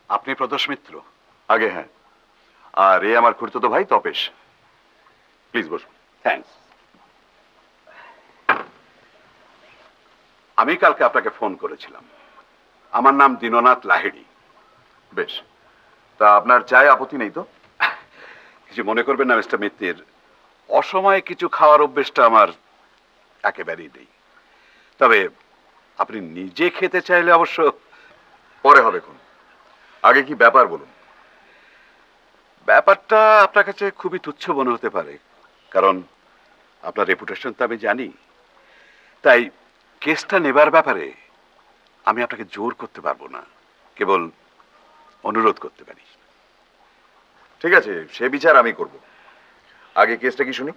আপনি প্রদোষ মিত্র? আগে হ্যাঁ, আর এ আমার খুড়তুতো ভাই তপেশ। প্লিজ বসুন। থ্যাঙ্কস। আমি কালকে আপনাকে ফোন করেছিলাম। আমার নাম দীননাথ লাহিড়ী। বেশ, তা আপনার চায় আপত্তি নেই তো? কিছু মনে করবেন না মিস্টার মিত্তির, অসময়ে কিছু খাওয়ার অভ্যেসটা আমার একেবারেই নেই। তবে আপনি নিজে খেতে চাইলে অবশ্য পরে হবে কোন, আগে কি ব্যাপার বলুন। ব্যাপারটা আপনার কাছে খুবই তুচ্ছ মনে হতে পারে, কারণ আপনার রেপুটেশন তো আমি জানি। তাই কেসটা নেবার ব্যাপারে আমি আপনাকে জোর করতে পারবো না, কেবল অনুরোধ করতে পারি। ঠিক আছে, সে বিচার আমি করব। আগে কেসটা কি শুনি।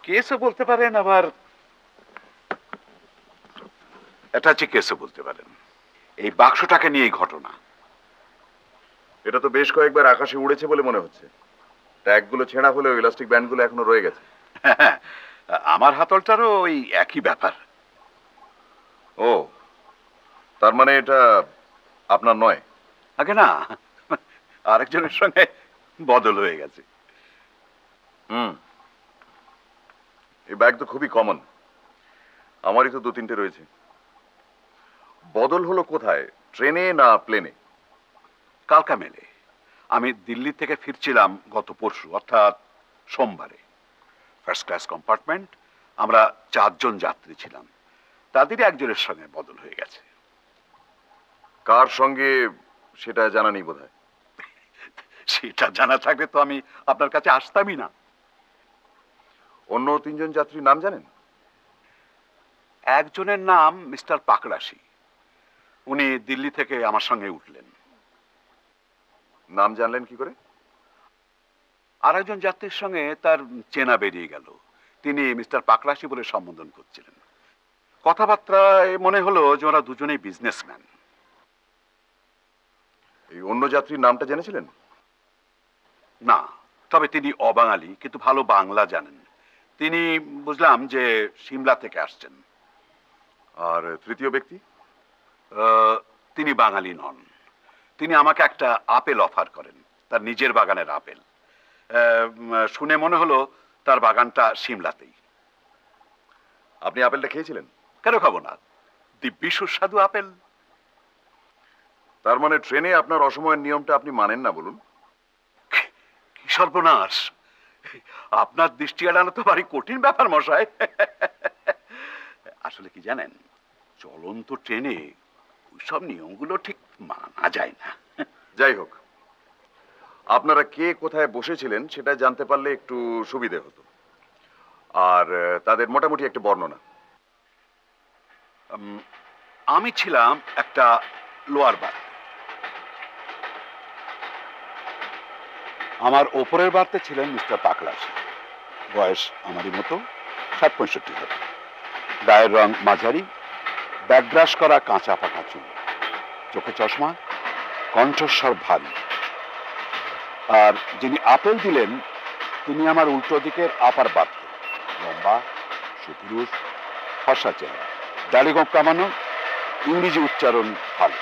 কেসও বলতে পারেন, আবার অ্যাটাচি কেসও বলতে পারেন। এই বাক্সটাকে নিয়ে এই ঘটনা। এটা তো বেশ কয়েকবার আকাশে উড়েছে বলে মনে হচ্ছে। ট্যাগগুলো ছেঁড়া হলেও ইলাস্টিক ব্যান্ডগুলো এখনো রয়ে গেছে। আমার হাতলটারও ওই একই ব্যাপার। ও, তার মানে এটা আপনার নয়? আগে না, আরেকজনের সঙ্গে বদল হয়ে গেছে। এই ব্যাগ তো খুবই কমন, আমারই তো 2-3টে রয়েছে। বদল হলো কোথায়, ট্রেনে না প্লেনে? কালকা মেলে। আমি দিল্লি থেকে ফিরছিলাম গত পরশু, অর্থাৎ সোমবারে। ফার্স্ট ক্লাস কম্পার্টমেন্ট, আমরা 4 জন যাত্রী ছিলাম, তাদেরই একজনের সঙ্গে বদল হয়ে গেছে। কার সঙ্গে সেটা জানা নেই বোধহয়। সেটা জানা থাকলে তো আমি আপনার কাছে আসতামই না। অন্য 3জন যাত্রীর নাম জানেন? একজনের নাম মিস্টার পাকড়াশি, উনি দিল্লি থেকে আমার সঙ্গে উঠলেন। নাম জানলেন কি করে? আর একজন যাত্রীর সঙ্গে তার চেনা বেরিয়ে গেল, তিনি মিস্টার পাকড়াশি বলে সম্বোধন করছিলেন। কথাবার্তায় মনে হলো যে ওরা দুজনেই বিজনেসম্যান। এই অন্য যাত্রীর নামটা জেনেছিলেন? না, তবে তিনি অবাঙালি, কিন্তু ভালো বাংলা জানেন। তিনি বুঝলাম যে সিমলা থেকে আসছেন। আর তৃতীয় ব্যক্তি? তিনি বাঙালি নন। তিনি আমাকে একটা আপেল অফার করেন, তার নিজের বাগানের আপেল। শুনে মনে হলো তার বাগানটা সিমলাতেই। আপনি আপেলটা খেয়েছিলেন? কেন খাবো না, দিব্যি সুস্বাদু আপেল। তার মানে ট্রেনে আপনার অসময়ের নিয়মটা আপনি মানেন না বলুন? কি সর্বনাশ! আপনার দৃষ্টি এড়ানো তো ভারী কঠিন ব্যাপার মশাই। আসলে কি জানেন, চলন্ত ট্রেনে ওইসব নিয়মগুলো ঠিক মানা যায় না। যাই হোক, আপনারা কে কোথায় বসেছিলেন সেটা জানতে পারলে একটু সুবিধে হতো, আর তাদের মোটামুটি একটা বর্ণনা। আমি ছিলাম একটা লোয়ার বার্থ। আমার ওপরের বার্থে ছিলেন মিস্টার পাকড়াশি, বয়স আমারই মতো, 60-65 হবে। গায়ের রং মাঝারি, ব্যাকব্রাশ করা কাঁচা পাকা চুল, চোখে চশমা, কণ্ঠস্বর ভারী। আর যিনি আপেল দিলেন তিনি আমার উল্টো দিকের আপার বার্থ, লম্বা, সুপুরুষ, ফর্সা চেহারা, দাড়ি গোঁফ কামানো, ইংরেজি উচ্চারণ ভালো।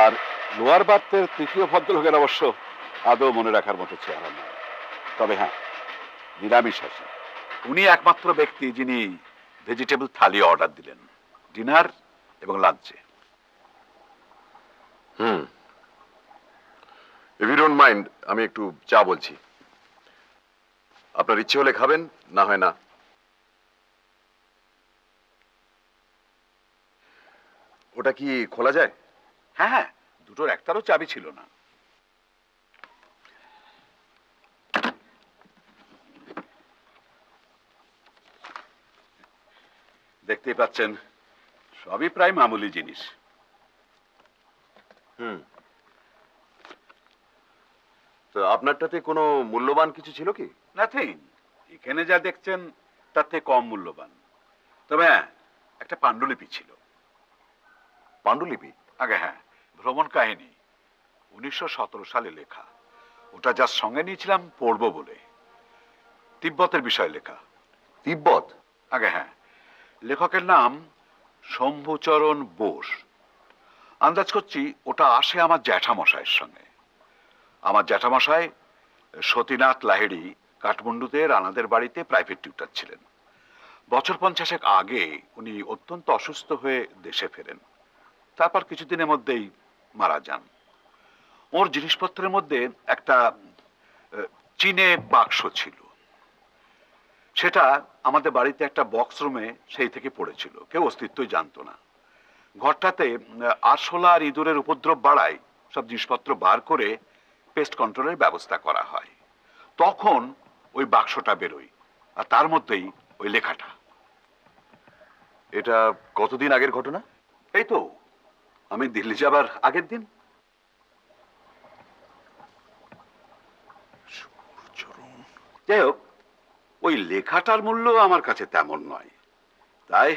আর লোয়ার বার্থের তৃতীয় ভদ্রলোকের অবশ্য আদৌ মনে রাখার মতো চেহারা নয়, তবে হ্যাঁ নিরামিষাশী। উনি একমাত্র ব্যক্তি যিনি ভেজিটেবল থালি অর্ডার দিলেন ডিনার এবং লাঞ্চে। ইফ ইউ ডোন্ট মাইন্ড, আমি একটু চা বলছি। আপনার ইচ্ছে হলে খাবেন, না হয় না। ওটা কি খোলা যায়? হ্যাঁ হ্যাঁ, দুটোর একটারও চাবি ছিল না। দেখতেই পাচ্ছেন সবই প্রায় মামুলি জিনিস। তো আপনারটাতে কোনো মূল্যবান কিছু ছিল কি? নাথিং। এখানে যা দেখছেন তার থেকে কম মূল্যবান। তবে হ্যাঁ, একটা পাণ্ডুলিপি ছিল। পাণ্ডুলিপি? আগে হ্যাঁ, ভ্রমণ কাহিনী, 1917 সালে লেখা। ওটা যার সঙ্গে নিয়েছিলাম পড়বো বলে। তিব্বতের বিষয়ে লেখা। তিব্বত? আগে হ্যাঁ, লেখকের নাম শম্ভুচরণ বোস। আন্দাজ করছি ওটা আসে আমার জ্যাঠামশাইয়ের সঙ্গে। আমার জ্যাঠামশাই সতীনাথ লাহিড়ী কাঠমান্ডুতে রানাদের বাড়িতে প্রাইভেট টিউটার ছিলেন। বছর 50 আগে উনি অত্যন্ত অসুস্থ হয়ে দেশে ফেরেন। তারপর কিছুদিনের মধ্যেই মারা যান। ওর জিনিসপত্রের মধ্যে একটা চীনে বাক্স ছিল। সেটা আমাদের বাড়িতে একটা বক্স রুমে সেই থেকে পড়েছিল, কেউ অস্তিত্বই জানতো না। ঘরটাতে আরশোলা আর ইঁদুরের উপদ্রব বাড়ায় সব জিনিসপত্র বার করে পেস্ট কন্ট্রোলের ব্যবস্থা করা হয়। তখন ওই বাক্সটা বেরোয়, আর তার মধ্যেই ওই লেখাটা। এটা কতদিন আগের ঘটনা? এই তো আমি দিল্লি যাবার আগের দিন। যাই হোক, ওই লেখাটার মূল্য আমার কাছে তেমন নয়, তাই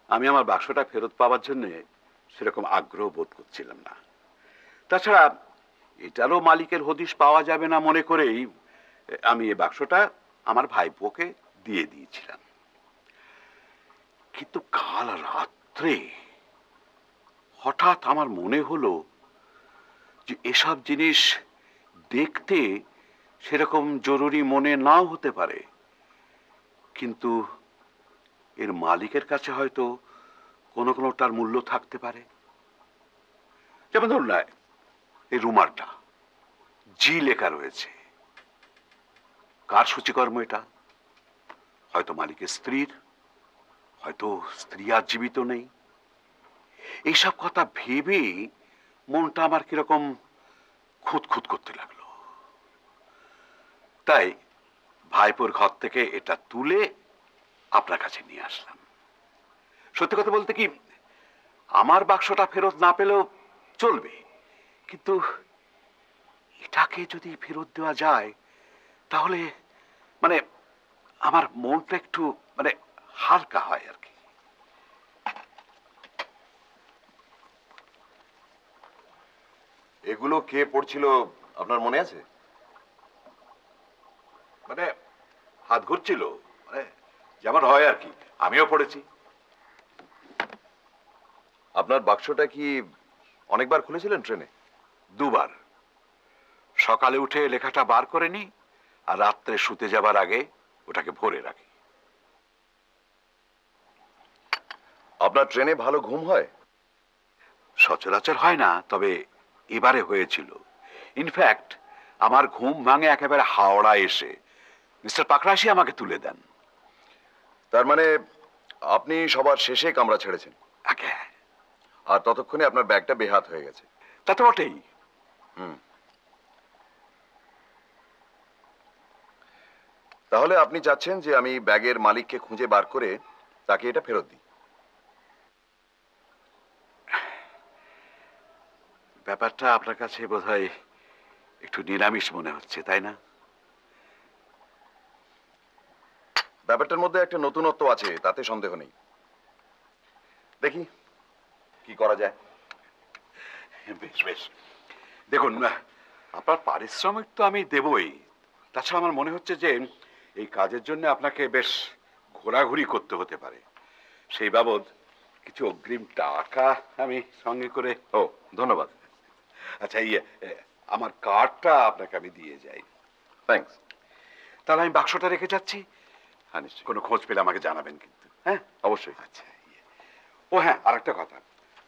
আমি আমার বাক্সটা ফেরত পাওয়ার জন্য সেরকম আগ্রহ বোধ করছিলাম না। তাছাড়া এটারও মালিকের হদিশ পাওয়া যাবে না মনে করেই আমি এই বাক্সটা আমার ভাইপোকে দিয়ে দিয়েছিলাম। কিন্তু কাল রাত্রে হঠাৎ আমার মনে হলো যে এসব জিনিস দেখতে সেরকম জরুরি মনে নাও হতে পারে, কিন্তু এর মালিকের কাছে হয়তো কোনো কোনোটার মূল্য থাকতে পারে। যেমন ধরুন না, এই রুমালটা জি লেখা রয়েছে। কার সূচিকর্ম এটা? হয়তো মালিকের স্ত্রীর, হয়তো স্ত্রী আর জীবিত নেই। এইসব কথা ভেবে মনটা আমার কিরকম খুঁতখুত করতে লাগলো। তাই ভাইপোর ঘর থেকে এটা তুলে আপনার কাছে নিয়ে আসলাম। সত্যি কথা বলতে কি, আমার বাক্সটা ফেরত না পেলেও চলবে, কিন্তু এটাকে যদি ফেরত দেওয়া যায় তাহলে মানে আমার মনটা একটু মানে হালকা হয় আর কি। এগুলো কে পড়ছিল আপনার মনে আছে? মানে হাত ঘুরছিল, মানে যেমন হয় আর কি, আমিও পড়েছি। আপনার বাক্সটা কি অনেকবার খুলেছিলেন ট্রেনে? দুবার। সকালে উঠে লেখাটা বার করে নি, আর রাত্রে শুতে যাবার আগে ওটাকে ভরে রাখি। আপনার ট্রেনে ভালো ঘুম হয়? সচরাচর হয় না, তবে এবারে হয়েছিল। ইনফ্যাক্ট আমার ঘুম ভাঙে একেবারে হাওড়া এসে মিস্টার পাকরাশি আমাকে তুলে দেন। তার মানে আপনি সবার শেষে কামরা ছেড়েছেন, আগে আর ততক্ষণে আপনার ব্যাগটা বেহাত হয়ে গেছে। তা তো বটেই। হুম। তাহলে আপনি চাচ্ছেন যে আমি ব্যাগের মালিককে খুঁজে বার করে তাকে এটা ফেরত দিই? ব্যাপারটা আপনার কাছে বোধহয় একটু নিরামিষ মনে হচ্ছে, তাই না? ব্যাপারটার মধ্যে একটা নতুনত্ব আছে, তাতে সন্দেহ নেই। দেখি কি করা যায়। বেশ বেশ, দেখুন, আপনার পারিশ্রমিক তো আমি দেবই। তাছাড়া আমার মনে হচ্ছে যে এই কাজের জন্য আপনাকে বেশ ঘোরাঘুরি করতে হতে পারে। সেই বাবদ কিছু অগ্রিম টাকা আমি সঙ্গে করে। ও, ধন্যবাদ। আচ্ছা, আমার কার্ডটা আপনাকে আমি দিয়ে যাই। থ্যাঙ্কস। তাহলে আমি বাক্সটা রেখে যাচ্ছি। হ্যাঁ, নিশ্চয়ই। কোনো খোঁজ পেলে আমাকে জানাবেন কিন্তু, হ্যাঁ? অবশ্যই। আচ্ছা, ও হ্যাঁ, আরেকটা কথা,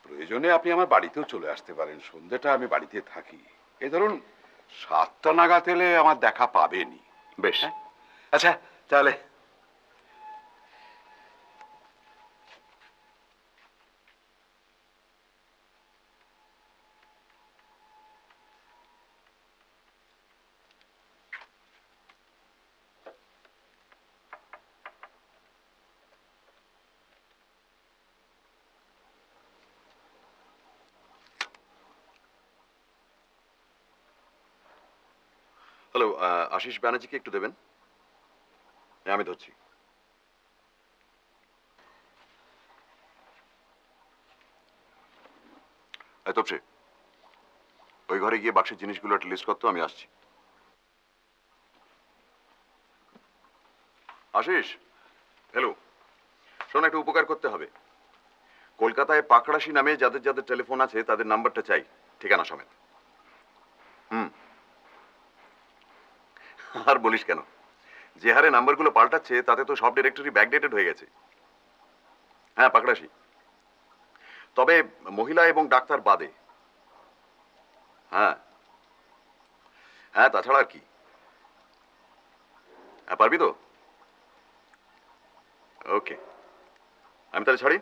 প্রয়োজনে আপনি আমার বাড়িতেও চলে আসতে পারেন। সন্ধ্যেটা আমি বাড়িতে থাকি। এই ধরুন 7টা নাগাদ এলে আমার দেখা পাবেনি। বেশ। হ্যাঁ? আচ্ছা, তাহলে। হ্যালো, আশিস ব্যানার্জিকে একটু দেবেন। হ্যাঁ, আমি ধরছি। তপসে, ওই ঘরে গিয়ে বাক্সের জিনিসগুলো একটা লিস্ট করতো, আমি আসছি। আশিস, হ্যালো, শোন, একটা উপকার করতে হবে। কলকাতায় পাকড়াশি নামে যাদের যাদের টেলিফোন আছে তাদের নাম্বারটা চাই, ঠিকানা সমেত। হুম। আর বলিস কেন, যে হারে নাম্বারগুলো পাল্টাচ্ছে তাতে তো সব ডিরেক্টরি ব্যাকডেটেড হয়ে গেছে। হ্যাঁ, পাকড়াশি, তবে মহিলা এবং ডাক্তার বাদে। হ্যাঁ হ্যাঁ, তাছাড়া আর কি। হ্যাঁ, পারবি তো? ওকে, আমি তাহলে ছাড়ি।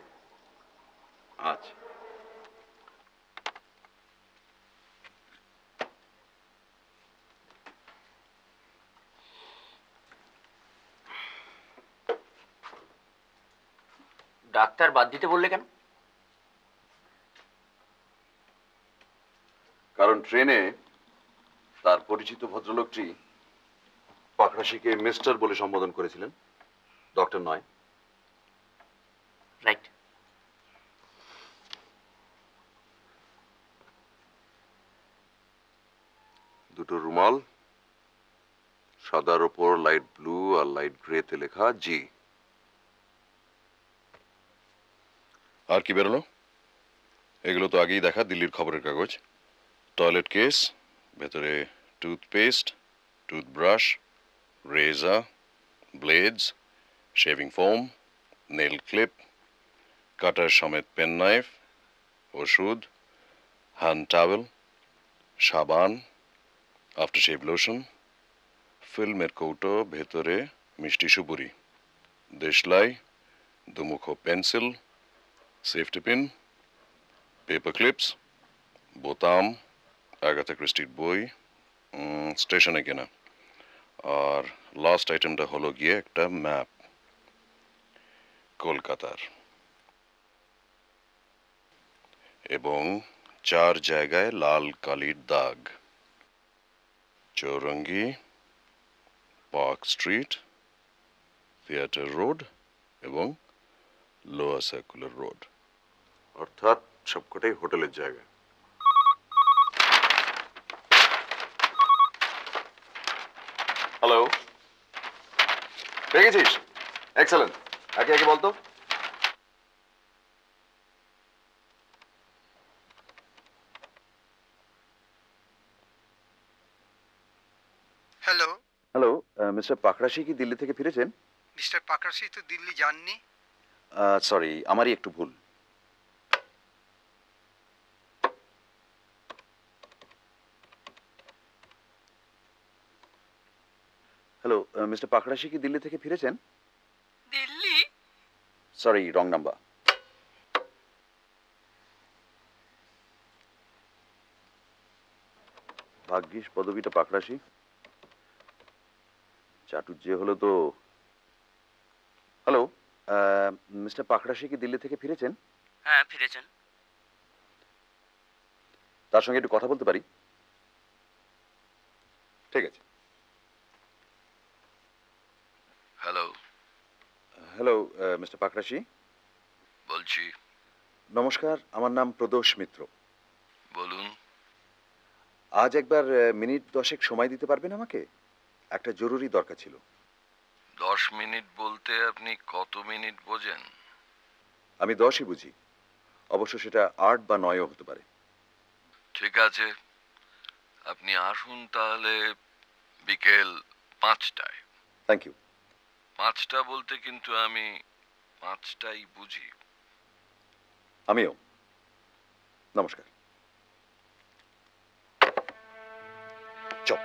আচ্ছা। ডাক্তার বাদ দিতে বললে কেন? কারণ ট্রেনে তার পরিচিত ভদ্রলোকটি পাকড়াশিকে মিস্টার বলে সম্বোধন করেছিলেন, ডক্টর নয়। রাইট। দুটো রুমাল, সাদার ওপর লাইট ব্লু আর লাইট গ্রেতে লেখা জি। আর কি বেরোলো? এগুলো তো আগেই দেখা দিল্লির খবরের কাগজ। টয়লেট কেস, ভেতরে toothpaste, toothbrush, razor, blades, shaving foam, nail clip, cutter সমেত পেন নাইফ, ওষুধ, হ্যান্ড টাওয়েল, সাবান, আফটারশেভ লোশন, ফিল্মের কৌটো, ভেতরে মিষ্টি সুপুরি, দেশলাই, দুমুখো pencil, safety pin, paper clips, বোতাম, আগাথা ক্রিস্টির বই, স্টেশনে কেনা। আর লাস্ট আইটেমটা হলো গিয়ে একটা ম্যাপ কলকাতার, এবং 4 জায়গায় লাল কালির দাগ: Chowringhee, park street, theatre road এবং লোয়ার সার্কুলার রোড। অর্থাৎ সবকটাই হোটেলের জায়গা। হ্যালো, পেয়ে গেছিস? এক্সেলেন্ট। একে একে বলতো। হ্যালো, হ্যালো, মিস্টার পাকড়াশি কি দিল্লি থেকে ফিরেছেন? মিস্টার পাকরাশি তো দিল্লি যাননি। সরি, আমারই একটু ভুল। হ্যালো, মিস্টার পাকড়াশি কি দিল্লি থেকে ফিরেছেন? দিল্লি? Sorry, wrong number. ভাগ্যিস পদবিটা পাকড়াশি, চাটুর্যে হলো তো। হ্যালো, মিস্টার পাকড়াশি কি দিল্লি থেকে ফিরেছেন? হ্যাঁ, ফিরেছেন। তার সঙ্গে একটু কথা বলতে পারি? ঠিক আছে। Hello, hello, mister Pakrashi. বলছি। নমস্কার, আমার নাম প্রদোষ মিত্র। বলুন। আজ একবার মিনিট 10 সময় দিতে পারবেন আমাকে? একটা জরুরি দরকার ছিল। 10 মিনিট বলতে আপনি কত মিনিট বোঝেন? আমি 10ই বুঝি, অবশ্য সেটা 8 বা 9ও হতে পারে। ঠিক আছে, আপনি আসুন তাহলে বিকেল 5টায়। Thank you. 5টা বলতে কিন্তু আমি 5টাই বুঝি। আমিও। নমস্কার। চল।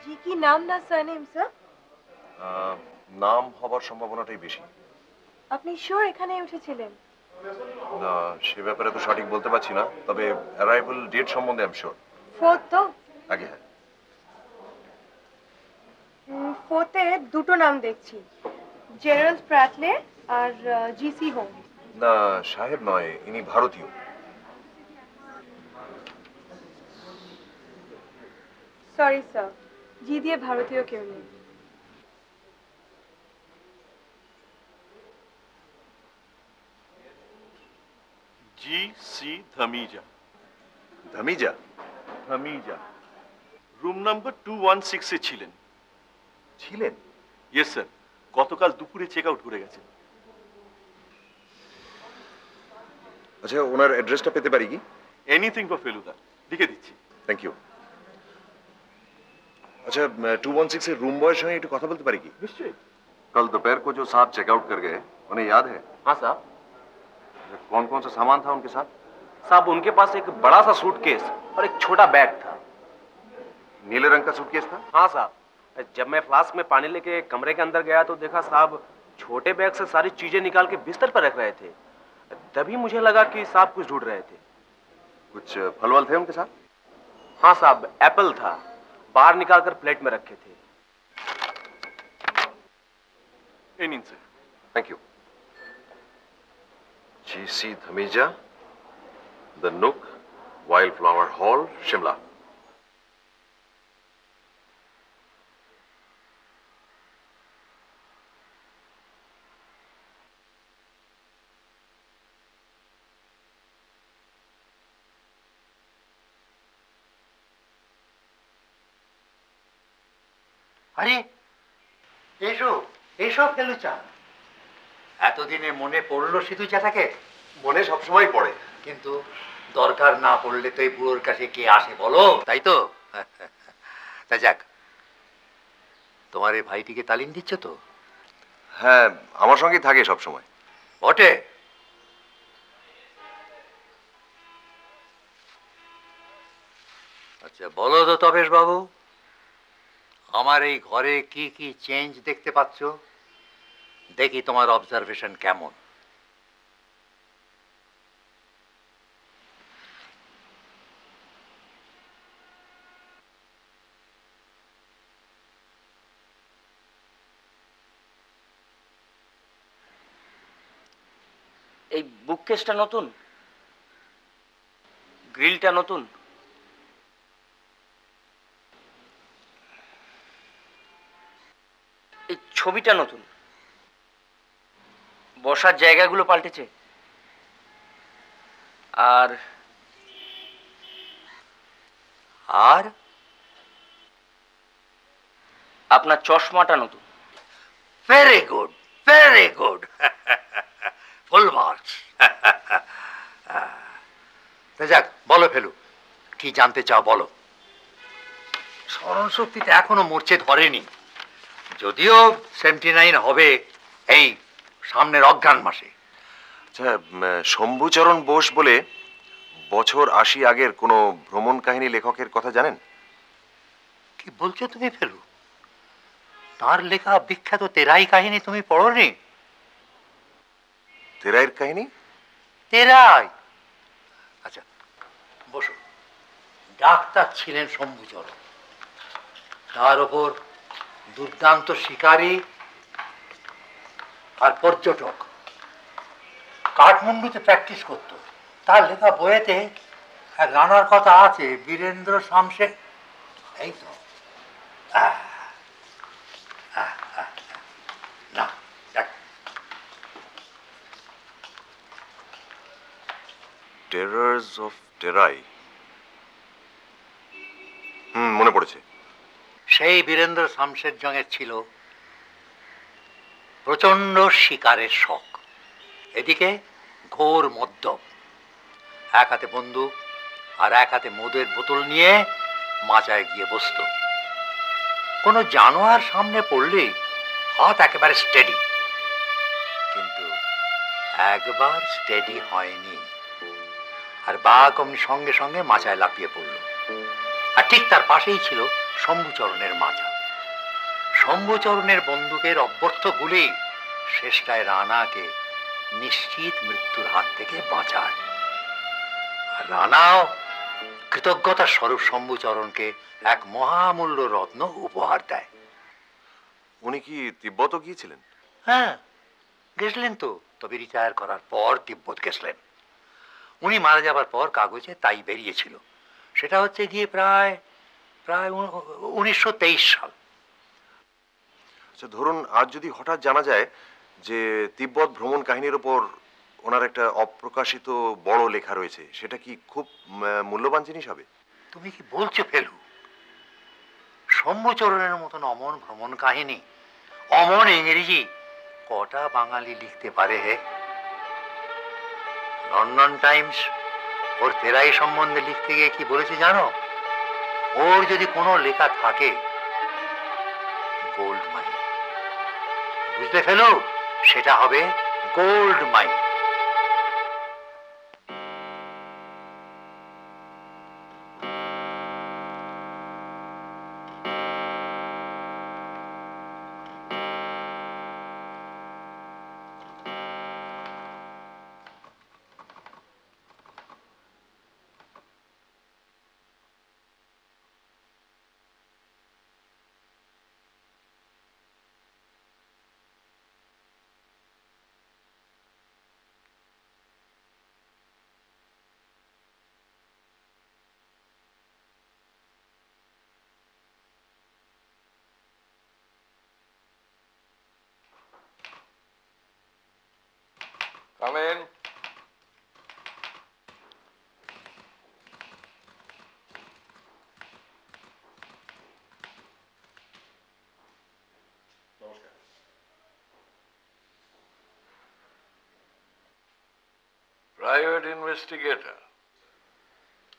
জি কি নাম না সারনেম স্যার? নাম হবার সম্ভাবনাটাই বেশি। আপনি শিওর এখানে উঠেছিলেন? না, সে ব্যাপারে তো সঠিক বলতে পারছি না, তবে অ্যারাইভাল ডেট সম্বন্ধে আমি শিওর। ফোর্থ তো? আগে হ্যাঁ। ফোর্থে দুটো নাম দেখছি, জেরাল্ড প্র্যাটলে আর জিসি হোম। না, সাহেব নয়, ইনি ভারতীয়। সরি স্যার, জি দিয়ে ভারতীয় কেউ নেই। जी सी धमीजा। ধামিজা? হামিজা রুম নাম্বার 216 এ ছিলেন। ছিলেন? ইয়েস স্যার, গতকাল দুপুরে চেক আউট করে গেছেন। আচ্ছা, ওনার অ্যাড্রেসটা পেতে পারি কি? এনিথিং ফর ফেলুদা, লিখে দিচ্ছি। Thank you. अच्छा 216 से रूम बॉय संगे একটু কথা বলতে পারি কি? নিশ্চয়ই। कल दोपहर को जो साहब चेकआउट कर गए उन्हें याद है? हाँ साहब। कौन कौन सा सामान था उनके साथ? साहब उनके पास एक बड़ा सा सूटकेस और एक छोटा बैग था। नीले रंग का सूटकेस था? हाँ साहब, जब मैं फ्लास्क में पानी लेके कमरे के अंदर गया तो देखा साहब छोटे बैग से सारी चीजें निकाल के बिस्तर पर रख रहे थे। तभी मुझे लगा कि साहब कुछ ढूंढ रहे थे। कुछ फल वल थे उनके साथ? हाँ साहब, एप्पल था, बाहर निकाल कर प्लेट में रखे थे। এই নিন sir. Thank you. GC Dhamija, the नुक, वाइल्ड फ्लावर हॉल, शिमला। আরে এসো এসো ফেলুচা, এতদিনে মনে পড়লো সিধুচাটাকে? মনে সব সময় পড়ে, কিন্তু দরকার না পড়লে তো এই বুড়োর কাছে কে আসে বলো, তাই তো? তা যাক, তোমার এই ভাইটিকে তালিম দিচ্ছ তো? হ্যাঁ, আমার সঙ্গেই থাকে সব সময়। বটে। আচ্ছা বলো তো তবেশ বাবু, আমার এই ঘরে কি কি চেঞ্জ দেখতে পাচ্ছ? দেখি তোমার অবজারভেশন কেমন। এই বুককেসটা নতুন, গ্রিলটা নতুন, এই ছবিটা নতুন, বসার জায়গাগুলো পাল্টেছে, আর আর আপনার চশমাটা নতুন। Very good, very good, full marks. তা যাক, বলো ফেলু, কি জানতে চাও বলো। স্মরণ শক্তিটা এখনো মরচে ধরেনি, যদিও 79 হবে এই সামনের অজ্ঞান মাসে। আচ্ছা, শম্ভুচরণ বোস বলে বছর 80 আগের কোনো ভ্রমণ কাহিনী লেখকের কথা জানেন? কি বলছো তুমি ফেলু? তার লেখা বিখ্যাত তেরাই কাহিনী তুমি পড়োনি? তেরাইয়ের কাহিনী? তেরাই? আচ্ছা বসো। ডাক্তার ছিলেন শম্ভুচরণ, তার ওপর দুর্দান্ত শিকারী আর পর্যটক, কাঠমান্ডুতে প্র্যাকটিস করত। তার লেখা বইয়েতে এক রানার কথা আছে, বীরেন্দ্র শামশের। এই তো না, টেরার্স অফ টেরাই, মনে পড়েছে। সেই বীরেন্দ্র শামশের জঙের ছিল প্রচন্ড শিকারের শখ, এদিকে ঘোর মদ্যপ, এক হাতে বন্দুক আর এক হাতে মদের বোতল নিয়ে মাচায় গিয়ে বসত। কোনো জানোয়ার সামনে পড়লেই হাত একেবারে স্টেডি, কিন্তু একবার স্টেডি হয়নি, আর বাঘ অমনি সঙ্গে সঙ্গে মাচায় লাফিয়ে পড়ল। আর ঠিক তার পাশেই ছিল শম্ভুচরণের মাচা। শম্ভুচরণের বন্দুকের অব্যর্থ গুলি শেষটায় রানাকে নিশ্চিত মৃত্যুর হাত থেকে বাঁচায়। আর রানাও কৃতজ্ঞতার স্বরূপ শম্ভুচরণকে এক মহামূল্য রত্ন উপহার দেয়। উনি কি তিব্বতও গিয়েছিলেন? হ্যাঁ গেছিলেন তো, তবে রিটায়ার করার পর তিব্বত গেছিলেন। উনি মারা যাবার পর কাগজে তাই বেরিয়েছিল। সেটা হচ্ছে গিয়ে প্রায় 1923 সাল। আচ্ছা ধরুন, আজ যদি হঠাৎ জানা যায় যে তিব্বত ভ্রমণ কাহিনীর উপর ওনার একটা অপ্রকাশিত বড় লেখা রয়েছে, সেটা কি খুব মূল্যবান জিনিস হবে? তুমি কি বলছো ফেলু? শম্ভুচরণের মতন অমন ভ্রমণ কাহিনী, অমন ইংরেজি কটা বাঙালি লিখতে পারে হে? লন্ডন টাইমস ওর ফেরাই সম্বন্ধে লিখতে গিয়ে কি বলেছে জানো? ওর যদি কোনো লেখা থাকে, গোল্ড মাইন, বুঝতে ফেলু, সেটা হবে gold mine. Come in. Private investigator.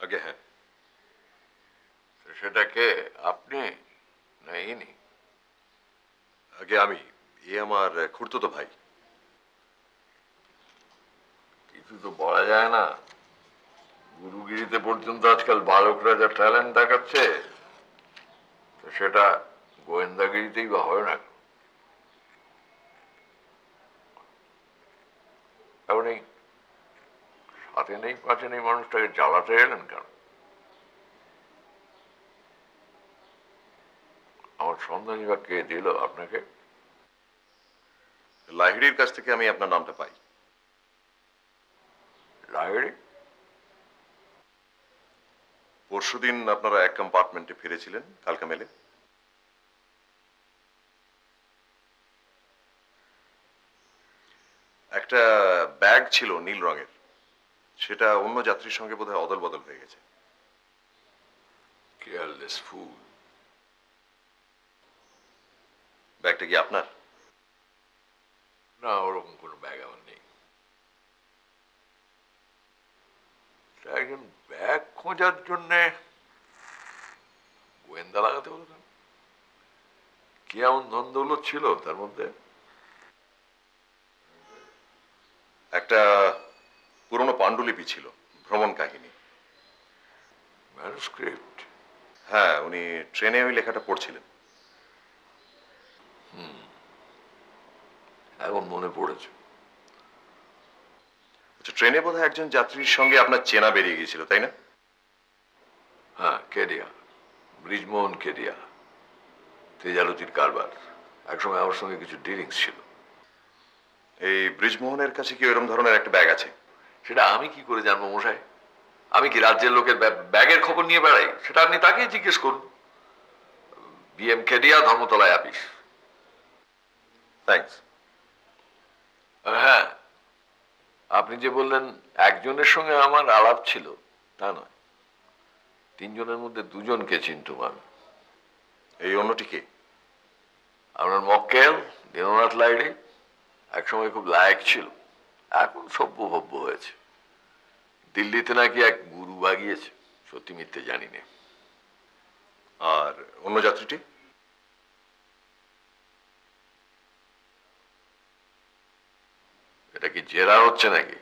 আগে হ্যাঁ। তো সেটা কে, আপনি না ইনি? আগে আমি, এ আমার খুড়তুতো ভাই। কিছু তো বলা যায় না। গুরুগিরিতে পর্যন্ত আজকাল বালকরা যা ট্যালেন্ট দেখাচ্ছে, তো সেটা গোয়েন্দাগিরিতেই বা হয় না। এমনি সাথে নেই পাশে নেই মানুষটাকে জ্বালাতে এলেন কেন? আমার সন্ধানী বা কে দিল আপনাকে? লাহিড়ির কাছ থেকে আমি আপনার নামটা পাই। লাহিড়ি? পরশুদিন আপনারা এক কম্পার্টমেন্টে ফিরেছিলেন কালকা মেলে। একটা ব্যাগ ছিল নীল রঙের, সেটা অন্য যাত্রীর সঙ্গে বোধহয় অদল বদল হয়ে গেছে। কেয়ারলেস ফুল। ব্যাগটা কি আপনার? না, ওরকম কোনো ব্যাগ আমার নেই। একজন ব্যাগ খোঁজার জন্য গোয়েন্দা লাগাতে হলো কেন? কি এমন দ্বন্দ্ব ছিল তার মধ্যে? একটা পুরনো পাণ্ডুলিপি ছিল, ভ্রমণ কাহিনী। ম্যানুস্ক্রিপ্ট? হ্যাঁ, উনি ট্রেনে ওই লেখাটা পড়ছিলেন। এখন মনে পড়েছে। আচ্ছা, ট্রেনে বোধহয় একজন যাত্রীর সঙ্গে আপনার চেনা বেরিয়ে গিয়েছিল, তাই না? হ্যাঁ, কেডিয়া, ব্রিজমোহন কেডিয়া, তেজালতির কারবার। একসময় আমার সঙ্গে কিছু ডিলিংস ছিল। এই ব্রিজমোহনের কাছে কি এরকম ধরনের একটা ব্যাগ আছে? সেটা আমি কি করে জানবো মশাই? আমি কি রাজ্যের লোকের ব্যাগের খবর নিয়ে বেড়াই? সেটা আপনি তাকেই জিজ্ঞেস করুন। বিএম কেডিয়া, ধর্মতলায় আপিস। থ্যাঙ্কস। হ্যাঁ, আপনি যে বললেন একজনের সঙ্গে আমার আলাপ ছিল, তা নয়। তিনজনের মধ্যে দুজনকে চিনতুম আমি। এই অন্যটি কে? আপনার মক্কেল দীননাথ লাইড়ি একসময় খুব লায়ক ছিল, এখন সভ্যভব্য হয়েছে। দিল্লিতে নাকি এক গুরু বাগিয়েছে, সত্যি মিথ্যে জানি না। আর অন্য যাত্রীটি? এটা কি জেরা হচ্ছে নাকি?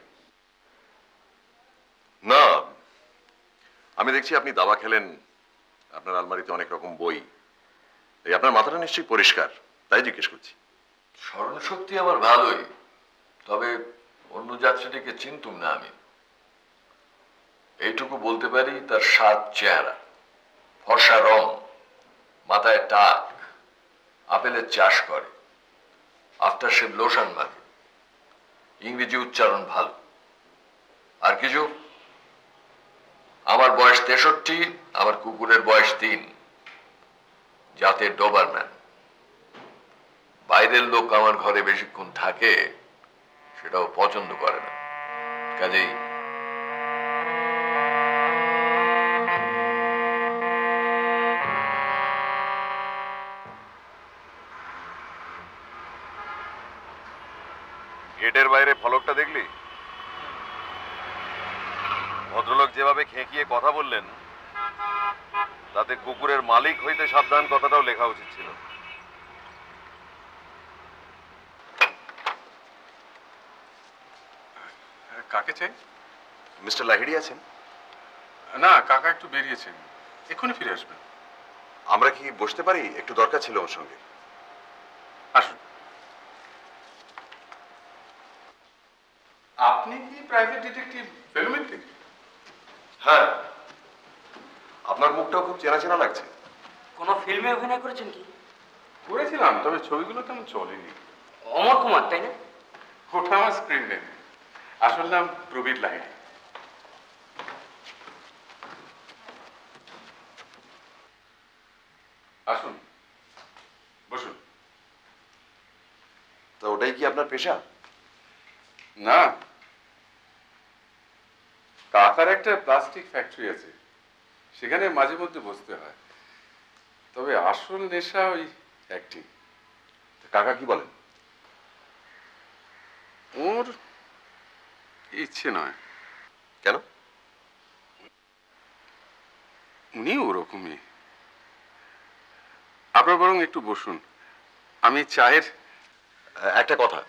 না, আমি দেখছি আপনি দাবা খেলেন, আপনার আলমারিতে অনেক রকম বই। এই আপনার মাথাটা নিশ্চয়ই পরিষ্কার, তাই জিজ্ঞেস করছি। স্মরণশক্তি আমার ভালোই, তবে অন্য যাত্রীটিকে চিনতুম না আমি। এইটুকু বলতে পারি, তার সাত চেহারা, ফর্সা রং, মাথায় টাক, আপেলের চাষ করে, আফটার শেভ লোশন মাখে, ইংরেজি উচ্চারণ ভালো। আর কিছু? আমার বয়স 63, আমার কুকুরের বয়স 3, জাতের ডোবারম্যান। বাইরের লোক আমার ঘরে বেশিক্ষণ থাকে সেটাও পছন্দ করে না, কাজেই গেটের বাইরে ফলকটা দেখলি? ভদ্রলোক যেভাবে খেঁকিয়ে কথা বললেন, তাতে কুকুরের মালিক হইতে সাবধান কথাটাও লেখা উচিত ছিল। কাকে চাই? মিস্টার লাহিড়ী আছেন? না, কাকা একটু বেরিয়েছেন, এক্ষুনি ফিরে আসবেন। আমরা কি বসতে পারি? একটু দরকার ছিল ওর সঙ্গে। আসুন। আপনি কি প্রাইভেট ডিটেকটিভ ফেলুমিত্তিক? হ্যাঁ, আপনার মুখটাও খুব চেনা চেনা লাগছে। কোনো ফিল্মে অভিনয় করেছেন কি? করেছিলাম, তবে ছবিগুলো তেমন চলেনি। অমর কুমার, তাই না? ওটা আমার স্ক্রিন নেম। আসল নাম প্রবীর লাহিড়ী। আসুন, বসুন। তো ওটাই কি আপনার পেশা? না, কাকার একটা প্লাস্টিক ফ্যাক্টরি আছে, সেখানে মাঝে মধ্যে বসতে হয়। তবে আসল নেশা ওই অ্যাক্টিং। কাকা কি বলেন? ওর ইচ্ছে নয়। কেন? উনি ওরকমই। আপনার বরং একটু বসুন, আমি চায়ের। একটা কথা,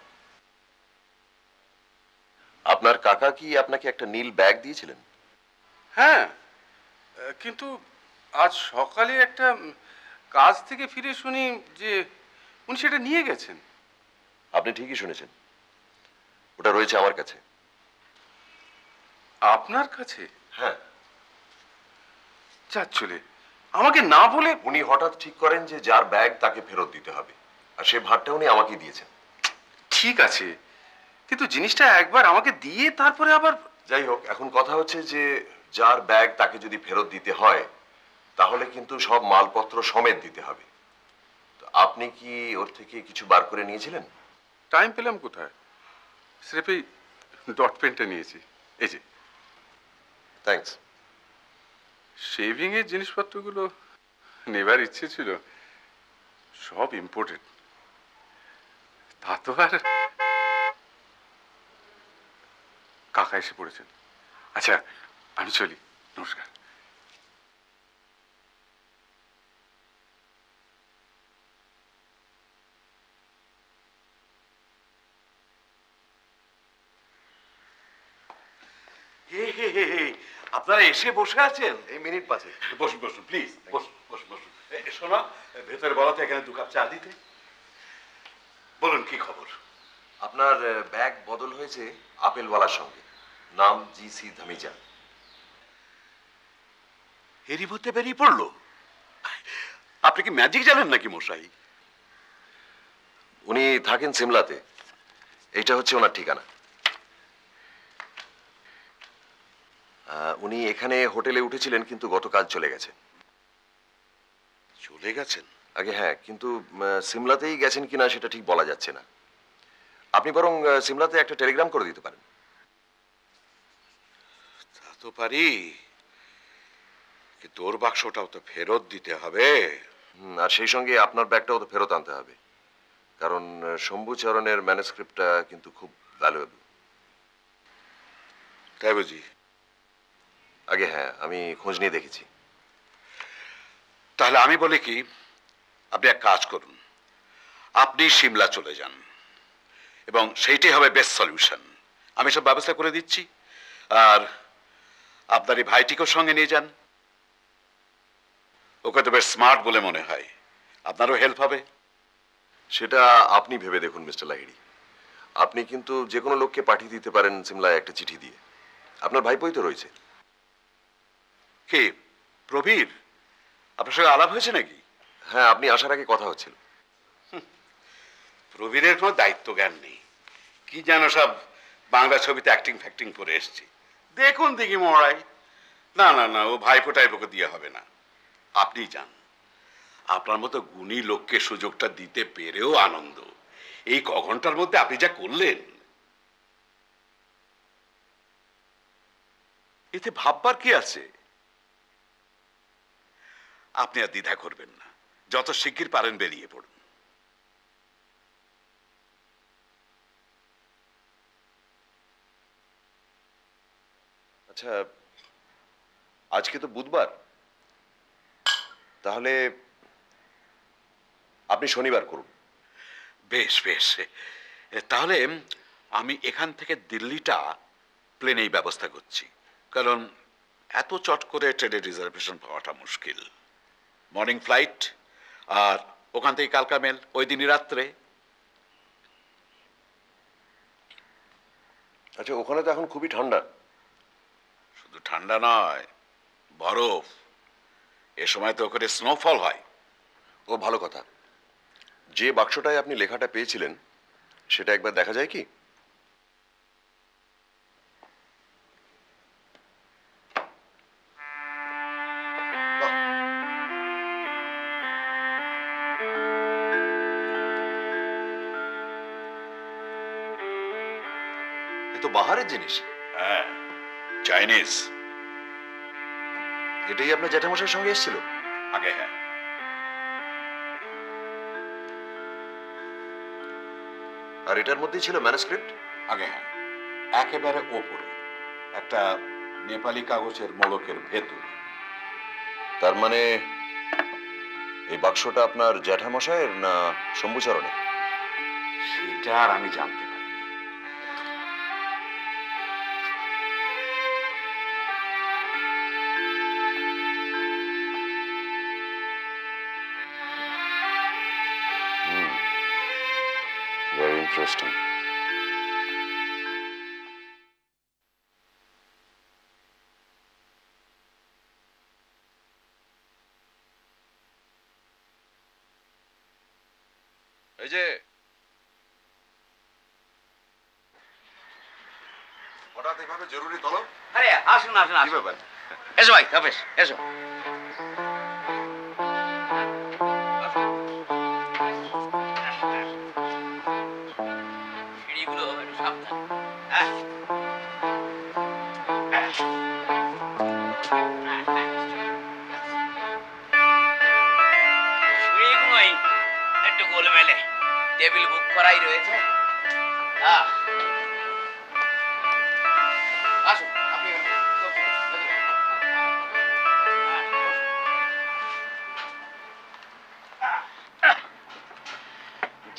আপনার কাকা কি আপনাকে একটা নীল ব্যাগ দিয়েছিলেন? হ্যাঁ, কিন্তু আজ সকালে একটা কাজ থেকে ফিরে শুনি যে উনি সেটা নিয়ে গেছেন। আপনি ঠিকই শুনেছেন, ওটা রয়েছে আমার কাছে। আপনার কাছে? হ্যাঁ। চাচ্ছলে আমাকে না বলে? উনি হঠাৎ ঠিক করেন যে যার ব্যাগ তাকে ফেরত দিতে হবে, আর সে ভারটা উনি আমাকে দিয়েছেন। ঠিক আছে, কিন্তু জিনিসটা একবার আমাকে দিয়ে তারপরে আবার। যাই হোক, এখন কথা হচ্ছে যে যার ব্যাগ তাকে যদি ফেরত দিতে হয়, তাহলে কিন্তু সব মালপত্র সমেত দিতে হবে। তো আপনি কি ওর থেকে কিছু বার করে নিয়েছিলেন? টাইম পেলাম কোথায়, স্রেফ এই ডট পেনটা নিয়েছি, এই যে। থ্যাঙ্কস। শেভিং এর জিনিসপত্রগুলো নেবার ইচ্ছে ছিল, সব ইম্পোর্টেড। তা তো আর। কাকা এসে পড়েছেন। আচ্ছা, আমি চলি, নমস্কার। আপনারা এসে বসে আছেন? এই মিনিট পাঁচে। বসুন বসুন প্লিজ, বসুন বসুন বসুন। শোনো, ভেতরে বলো তো এখানে 2 কাপ চা দিতে। বলুন, কি খবর? আপনার ব্যাগ বদল হয়েছে আপেলওয়ালার সঙ্গে, নাম জি.সি. ধামিজা। এরই মধ্যে বেরিয়ে পড়লো? আপনি কি ম্যাজিক জানেন নাকি মশাই? উনি থাকেন সিমলাতে, এইটা হচ্ছে ওনার ঠিকানা। উনি এখানে হোটেলে উঠেছিলেন, কিন্তু গতকাল চলে গেছেন। চলে গেছেন? আগে হ্যাঁ, কিন্তু সিমলাতেই গেছেন কিনা সেটা ঠিক বলা যাচ্ছে না। আপনি বরং সিমলাতে একটা টেলিগ্রাম করে দিতে পারেন। তা তো পারি, কিন্তু ওর বাক্সটাও তো ফেরত দিতে হবে। আর সেই সঙ্গে আপনার ব্যাগটাও তো ফেরত আনতে হবে, কারণ শম্ভুচরণের ম্যানুস্ক্রিপ্টটা কিন্তু খুব ভ্যালুয়েবল। তাই বুঝি? আগে হ্যাঁ, আমি খোঁজ নিয়ে দেখেছি। তাহলে আমি বলি কি, আপনি এক কাজ করুন, আপনি সিমলা চলে যান, এবং সেইটাই হবে বেস্ট সলিউশন। আমি সব ব্যবস্থা করে দিচ্ছি। আর আপনার এই ভাইটিকেও সঙ্গে নিয়ে যান, ওকে তো বেশ স্মার্ট বলে মনে হয়, আপনারও হেল্প হবে। সেটা আপনি ভেবে দেখুন মিস্টার লাহিড়ী। আপনি কিন্তু যে কোনো লোককে পাঠিয়ে দিতে পারেন সিমলায় একটা চিঠি দিয়ে। আপনার ভাইপোই তো রয়েছে। কে? প্রবীর? আপনার সঙ্গে আলাপ হয়েছে নাকি? হ্যাঁ, আপনি আসার আগে কথা হচ্ছিল। প্রবীরের কোনো দায়িত্ব জ্ঞান নেই, কি যেন সব বাংলা ছবিতে অ্যাক্টিং ফ্যাক্টিং করে এসছে। দেখুন দেখি মরাই। না না না, ও ভাইপো টাইপোকে দিয়ে হবে না। আপনি যান, আপনার মতো গুণী লোককে সুযোগটা দিতে পেরেও আনন্দ। এই ক ঘন্টার মধ্যে আপনি যা করলেন, এতে ভাববার কি আছে? আপনি আর দ্বিধা করবেন না, যত শিগগির পারেন বেরিয়ে পড়ুন। আচ্ছা, আজকে তো বুধবার, তাহলে আপনি শনিবার করুন। বেশ বেশ, তাহলে আমি এখান থেকে দিল্লিটা প্লেনেই ব্যবস্থা করছি, কারণ এত চট করে ট্রেনের রিজার্ভেশন পাওয়াটা মুশকিল। মর্নিং ফ্লাইট, আর ওখান থেকে কালকা মেল ওই দিনই রাত্রে। আচ্ছা, ওখানে তো এখন খুবই ঠান্ডা। শুধু ঠান্ডা নয়, বরফ। এ সময় তো ওখানে স্নোফল হয়। ও ভালো কথা। যে বাক্সটায় আপনি লেখাটা পেয়েছিলেন সেটা একবার দেখা যায় কি? এ তো বাহারের জিনিস। হ্যাঁ, চাইনিজ। এটাই আপনার জ্যাঠামশাইয়ের সঙ্গে এসেছিল? আগে হ্যাঁ। আর এটার মধ্যেই ছিল ম্যানুস্ক্রিপ্ট? আগে হ্যাঁ, একেবারে ওপরে একটা নেপালি কাগজের মোড়কের ভেতর। তার মানে এই বাক্সটা আপনার জ্যাঠামশাইয়ের না শম্ভুচরণের? সেটা আর আমি জানতে পারি। Very interesting. এই যে হঠাৎ এভাবে জরুরি তলব? আরে আসুন আসুন কি আসুন। ব্যাপার? এসো ভাই তপেশ, এসো। সিঁড়িগুলো একটু সাবধান। হ্যাঁ। সিঁড়িগুলোই একটু গোলমেলে, টেবিল বুক করাই রয়েছে। আসুন আপনি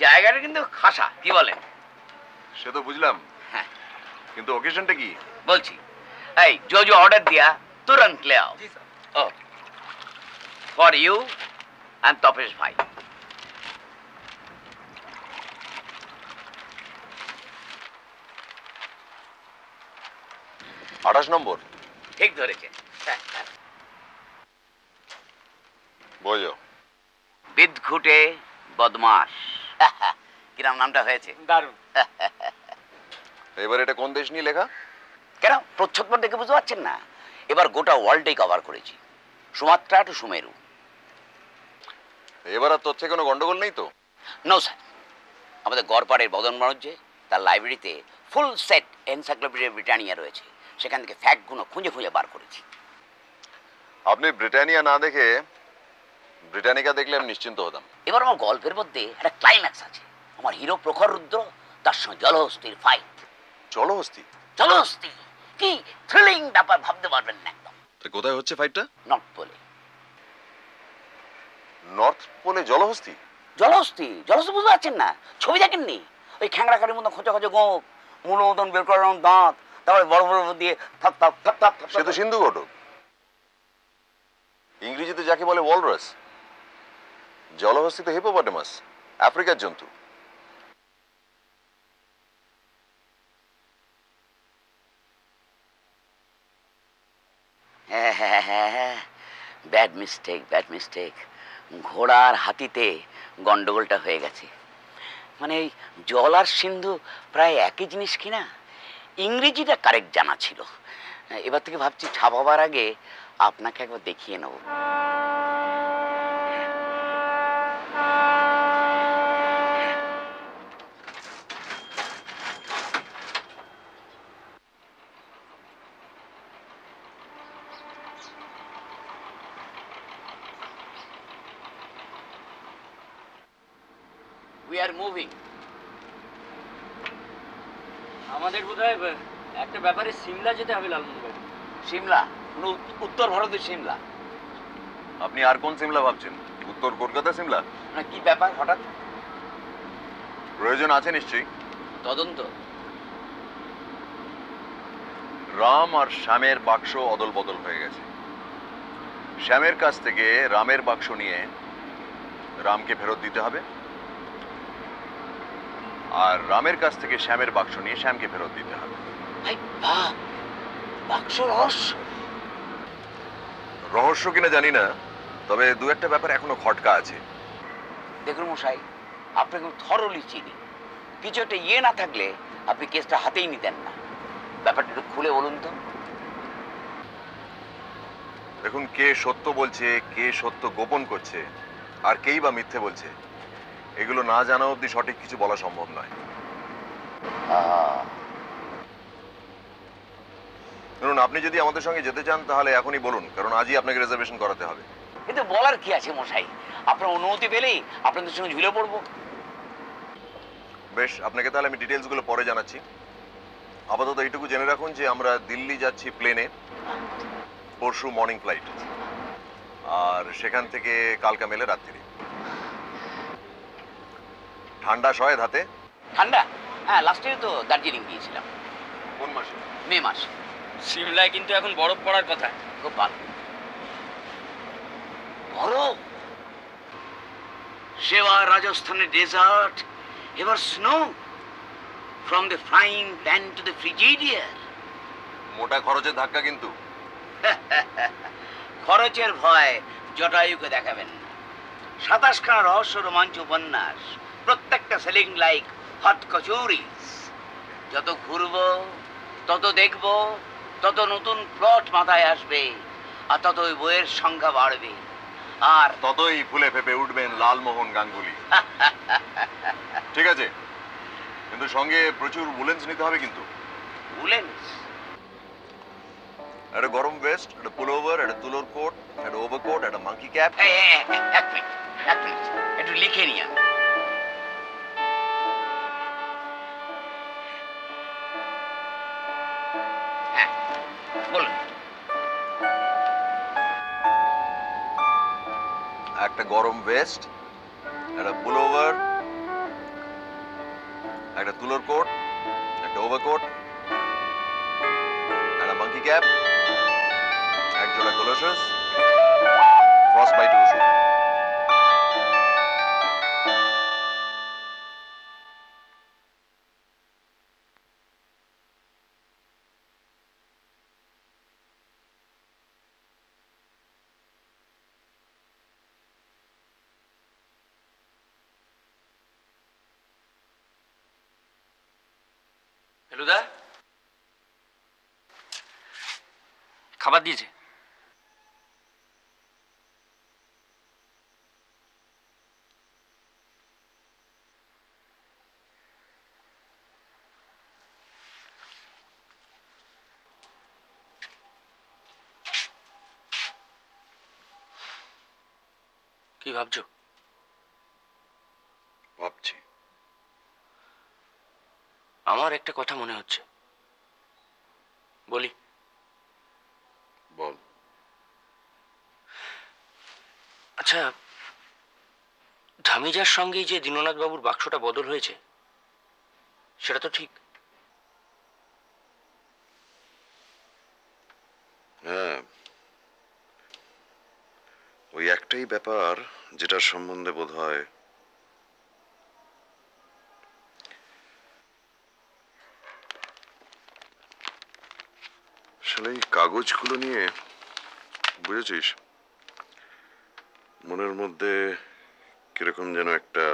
জায়গাটা কিন্তু খাসা, কি বলেন? সে তো বুঝলাম, হ্যাঁ কিন্তু অকেশনটা কি? বলছি, এই जो जो ऑर्डर दिया तुरंत ले आओ। Oh for you and Tapesh भाई। আঠাশ নম্বর? ঠিক ধরেছেন। বোঝো। বিদঘুটে বদমাস। কিরাম নামটা হয়েছে? দারুণ। এবার এটা কোন দেশ নিয়ে লেখা? কেন প্রচ্ছদ দেখে বুঝতে পারছেন না? এবার গোটা ওয়ার্ল্ডেই কভার করেছি, সুমাত্রা টু সুমেরু। এবার আর তথ্যে কোনো গন্ডগোল নেই তো? নো স্যার, আমাদের গড়পাড়ের বদন বাণিজ্যে তার লাইব্রেরিতে ফুল সেট এনসাইক্লোপিডিয়া ব্রিটানিয়া রয়েছে, সেখান থেকে ফ্যাক্টগুলো খুঁজে খুঁজে বার করেছি। আপনি ব্রিটানিয়া না দেখে ব্রিটানিকা দেখলে আমি নিশ্চিন্ত হতাম। এবার আমার গল্পের মধ্যে একটা ক্লাইম্যাক্স আছে। আমার হিরো প্রখর রুদ্র, তার সঙ্গে জলহস্তির ফাইট। জলহস্তি? জলহস্তি কি থ্রিলিং ব্যাপার, ভাবতে পারবেন না একদম। তো কোথায় হচ্ছে ফাইটটা? নর্থ পোলে। নর্থ পোলে জলহস্তি? জলহস্তি জলহস্তি বুঝতে পারছেন না? ছবি দেখেননি? ওই খ্যাংরা কারির মতো খোঁচা খোঁচা গোঁপ, মনোমতন বের করার দাঁত, তারপরে বড় বড় দিয়ে থাপ থাপ থাপ থাপ। সে তো সিন্ধু ঘটক। ইংরেজিতে যাকে বলে ওয়ালরাস, জলহস্তি তো হিপোপটেমাস, আফ্রিকার জন্তু। হ্যাঁ হ্যাঁ হ্যাঁ, ব্যাড মিস্টেক ব্যাড মিস্টেক। ঘোড়ার হাতিতে গন্ডগোলটা হয়ে গেছে। মানে এই জল আর সিন্ধু প্রায় একই জিনিস কিনা, ইংরেজিটা কারেক্ট জানা ছিল। এবার থেকে ভাবছি ছাপাবার আগে আপনাকে একবার দেখিয়ে নেব। We are moving. আমাদের বোধহয় একটা ব্যাপারে সিমলা যেতে হবে লালমোহন বাবু। সিমলা, উত্তর ভারতের সিমলা। আপনি আর কোন সিমলা ভাবছেন? উত্তর কলকাতা সিমলা? না, কি ব্যাপার হঠাৎ? প্রয়োজন আছে নিশ্চয়ই। তদন্ত? রাম আর শ্যামের বাক্স অদল বদল হয়ে গেছে। শ্যামের কাছ থেকে রামের বাক্স নিয়ে রামকে ফেরত দিতে হবে, আর রামের কাছ থেকে শ্যামের বাক্স নিয়ে শ্যামকে ফেরত দিতে হবে। বাক্স রহস্য? রহস্য কিনা জানি না, তবে দু একটা ব্যাপার এখনো খটকা আছে। দেখুন মশাই, আপনাকে থরলি চিনি। কিছু একটা না থাকলে আপনি কেসটা হাতেই নিতেন না। ব্যাপারটা একটু খুলে বলুন তো। দেখুন, কে সত্য বলছে, কে সত্য গোপন করছে, আর কেই বা মিথ্যে বলছে, এগুলো না জানা অবধি সঠিক কিছু বলা সম্ভব নয়। ধরুন, আপনি যদি আমাদের সঙ্গে যেতে চান তাহলে এখনই বলুন, কারণ আজই আপনাকে রিজার্ভেশন করাতে হবে। কিন্তু বলার কি আছে মশাই, আপনার অনুমতি পেলেই আপনাদের সঙ্গে ঝুলে পড়বো। বেশ, আপনাকে তাহলে আমি ডিটেলসগুলো পরে জানাচ্ছি। আপাতত এইটুকু জেনে রাখুন যে আমরা দিল্লি যাচ্ছি প্লেনে, পরশু মর্নিং ফ্লাইট, আর সেখান থেকে কালকা মেলে রাত্রি। ঠান্ডা সয় ধাতে? ঠান্ডা? হ্যাঁ, লাস্ট ইয়ার তো দার্জিলিং গিয়েছিলাম। কোন মাসে? মে মাস। সিমলায় কিন্তু এখন বরফ পড়ার কথা। খুব ভালো। বরফ? সেবার রাজস্থানের ডেজার্ট, এবার snow, from the frying pan to the frigidaire. মোটা খরচের ধাক্কা কিন্তু। খরচের ভয় জটায়ুকে দেখাবেন না। 27খানা রহস্য রোমাঞ্চ উপন্যাস, প্রত্যেকটা সেলিং লাইক হট কচুরিস। যত ঘুরবো, তত দেখবো, তত নতুন প্লট মাথায় আসবে, আর তত ওই বইয়ের সংখ্যা বাড়বে, আর ততই ফুলে ফেপে উঠবেন লালমোহন গাঙ্গুলি। ঠিক আছে, কিন্তু সঙ্গে প্রচুর উলেন্স নিতে হবে কিন্তু। উলেন্স? একটা গরম ভেস্ট, একটা পুলোভার, একটা তুলোর কোট, একটা ওভারকোট, একটা মাঙ্কি ক্যাপ। এক মিনিট, একটু লিখে নিয়ে আন। হ্যাঁ, বলুন। একটা গরম ভেস্ট, একটা পুলোভার, একটা তুলোর কোট, একটা ওভারকোট, একটা মাঙ্কি ক্যাপ, এক জোড়া গ্লোভস, ফ্রস্ট বাইট ওষুধ। ফেলুদা, খাবার দিয়েছে? কি ভাবছো? ভাবছি। আমার একটা কথা মনে হচ্ছে, বলি? বল। আচ্ছা, ধামিজার সঙ্গেই যে দীননাথ বাবুর বাক্সটা বদল হয়েছে, সেটা তো ঠিক? হ্যাঁ, ওই একটাই ব্যাপার যেটার সম্বন্ধে বোধ হয় আসলে এই কাগজগুলো নিয়ে, বুঝেছিস, মনের মধ্যে কিরকম যেন একটা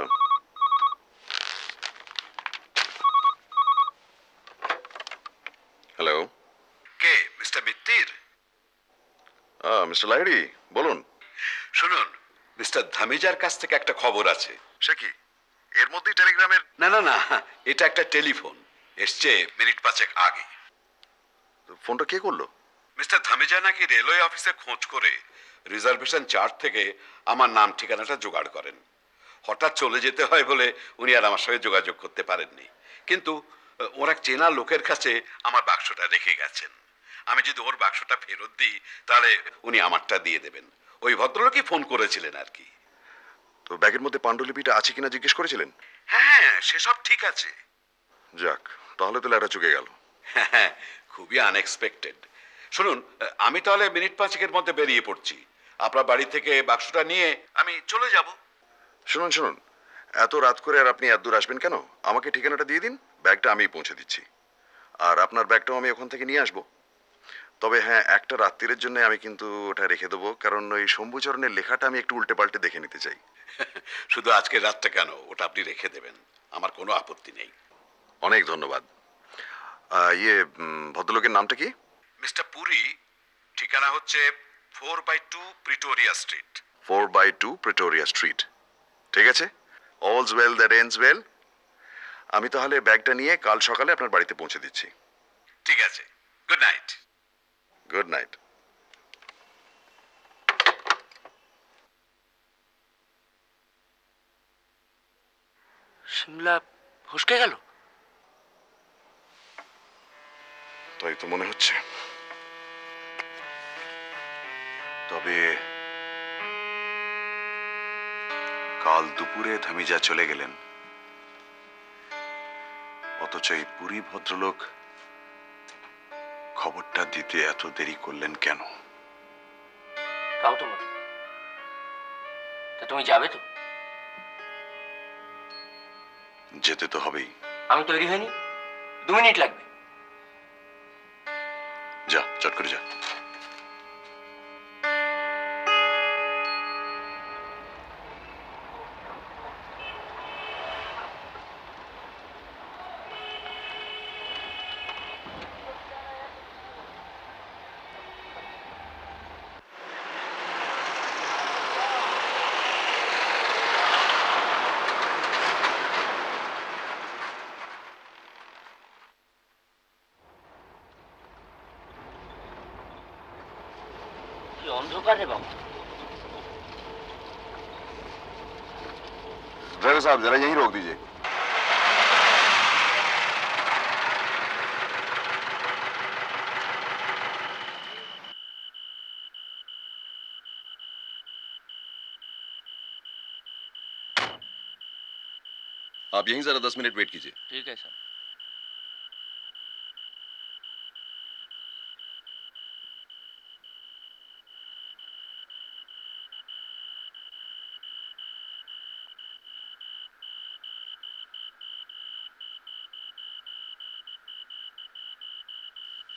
হ্যালো। কে? মিস্টার মিত্তির? মিস্টার লাহিড়ী, বলুন। শুনুন, মিস্টার ধামিজার কাছ থেকে একটা খবর আছে। সে কি এর মধ্যেই টেলিগ্রামের? না না না, এটা একটা টেলিফোন, এসছে মিনিট 5 আগে। ফোনটা কে করলো? মিস্টার ধামিজা নাকি রেলওয়ে অফিসে খোঁজ করে রিজার্ভেশন চার্ট থেকে আমার নাম ঠিকানাটা জোগাড় করেন। হঠাৎ চলে যেতে হয় বলে উনি আর আমার সঙ্গে যোগাযোগ করতে পারেননি, কিন্তু ওর এক চেনা লোকের কাছে আমার বাক্সটা রেখে গেছেন। আমি যদি ওর বাক্সটা ফেরত দিই তাহলে উনি আমারটা দিয়ে দেবেন। ওই ভদ্রলোকই ফোন করেছিলেন আর কি। তো ব্যাগের মধ্যে পাণ্ডুলিপিটা আছে কিনা জিজ্ঞেস করেছিলেন? হ্যাঁ, সেসব ঠিক আছে। যাক, তাহলে তো লেটা চুকে গেল। হ্যাঁ, খুবই আনএক্সপেক্টেড। শুনুন, আমি তাহলে মিনিট 5-এর মধ্যে বেরিয়ে পড়ছি। আপনার বাড়ি থেকে বাক্সটা নিয়ে আমি চলে যাব। শুনুন, এত রাত করে আর আপনি এত দূর আসবেন কেন? আমাকে ঠিকানাটা দিয়ে দিন, ব্যাগটা আমিই পৌঁছে দিচ্ছি। আর আপনার ব্যাগটাও আমি ওখান থেকে নিয়ে আসবো। তবে হ্যাঁ, একটা রাত্রিরের জন্য আমি কিন্তু ওটা রেখে দেবো, কারণ ওই শম্ভুচরণের লেখাটা আমি একটু উল্টে পাল্টে দেখে নিতে চাই। শুধু আজকের রাতটা কেন, ওটা আপনি রেখে দেবেন, আমার কোনো আপত্তি নেই। অনেক ধন্যবাদ। ভদ্রলোকের নামটা কি? মিস্টার পুরী, ঠিকানা হচ্ছে 4/2 প্রিটোরিয়া স্ট্রিট। 4/2 Pretoria street. ঠিক আছে, all's well that ends well. আমি তাহলে ব্যাগটা নিয়ে কাল সকালে আপনার বাড়িতে পৌঁছে দিচ্ছি। ঠিক আছে, good night. Good night. Shimla ফসকে গেল। তাই তো মনে হচ্ছে। তবে কাল দুপুরে ধামিজা চলে গেলেন, অথচ এই পুরী ভদ্রলোক খবরটা দিতে এত দেরি করলেন কেন? তাও তো বলো। তা তুমি যাবে তো? যেতে তো হবেই। আমি তৈরি হইনি, 2 মিনিট লাগবে। যা, চট করে যা। অন্ধকার রে বাবু। ड्राइवर साहब जरा यहीं रोक दीजिए। आप यहीं जरा 10 मिनट वेट कीजिए। ठीक है सर।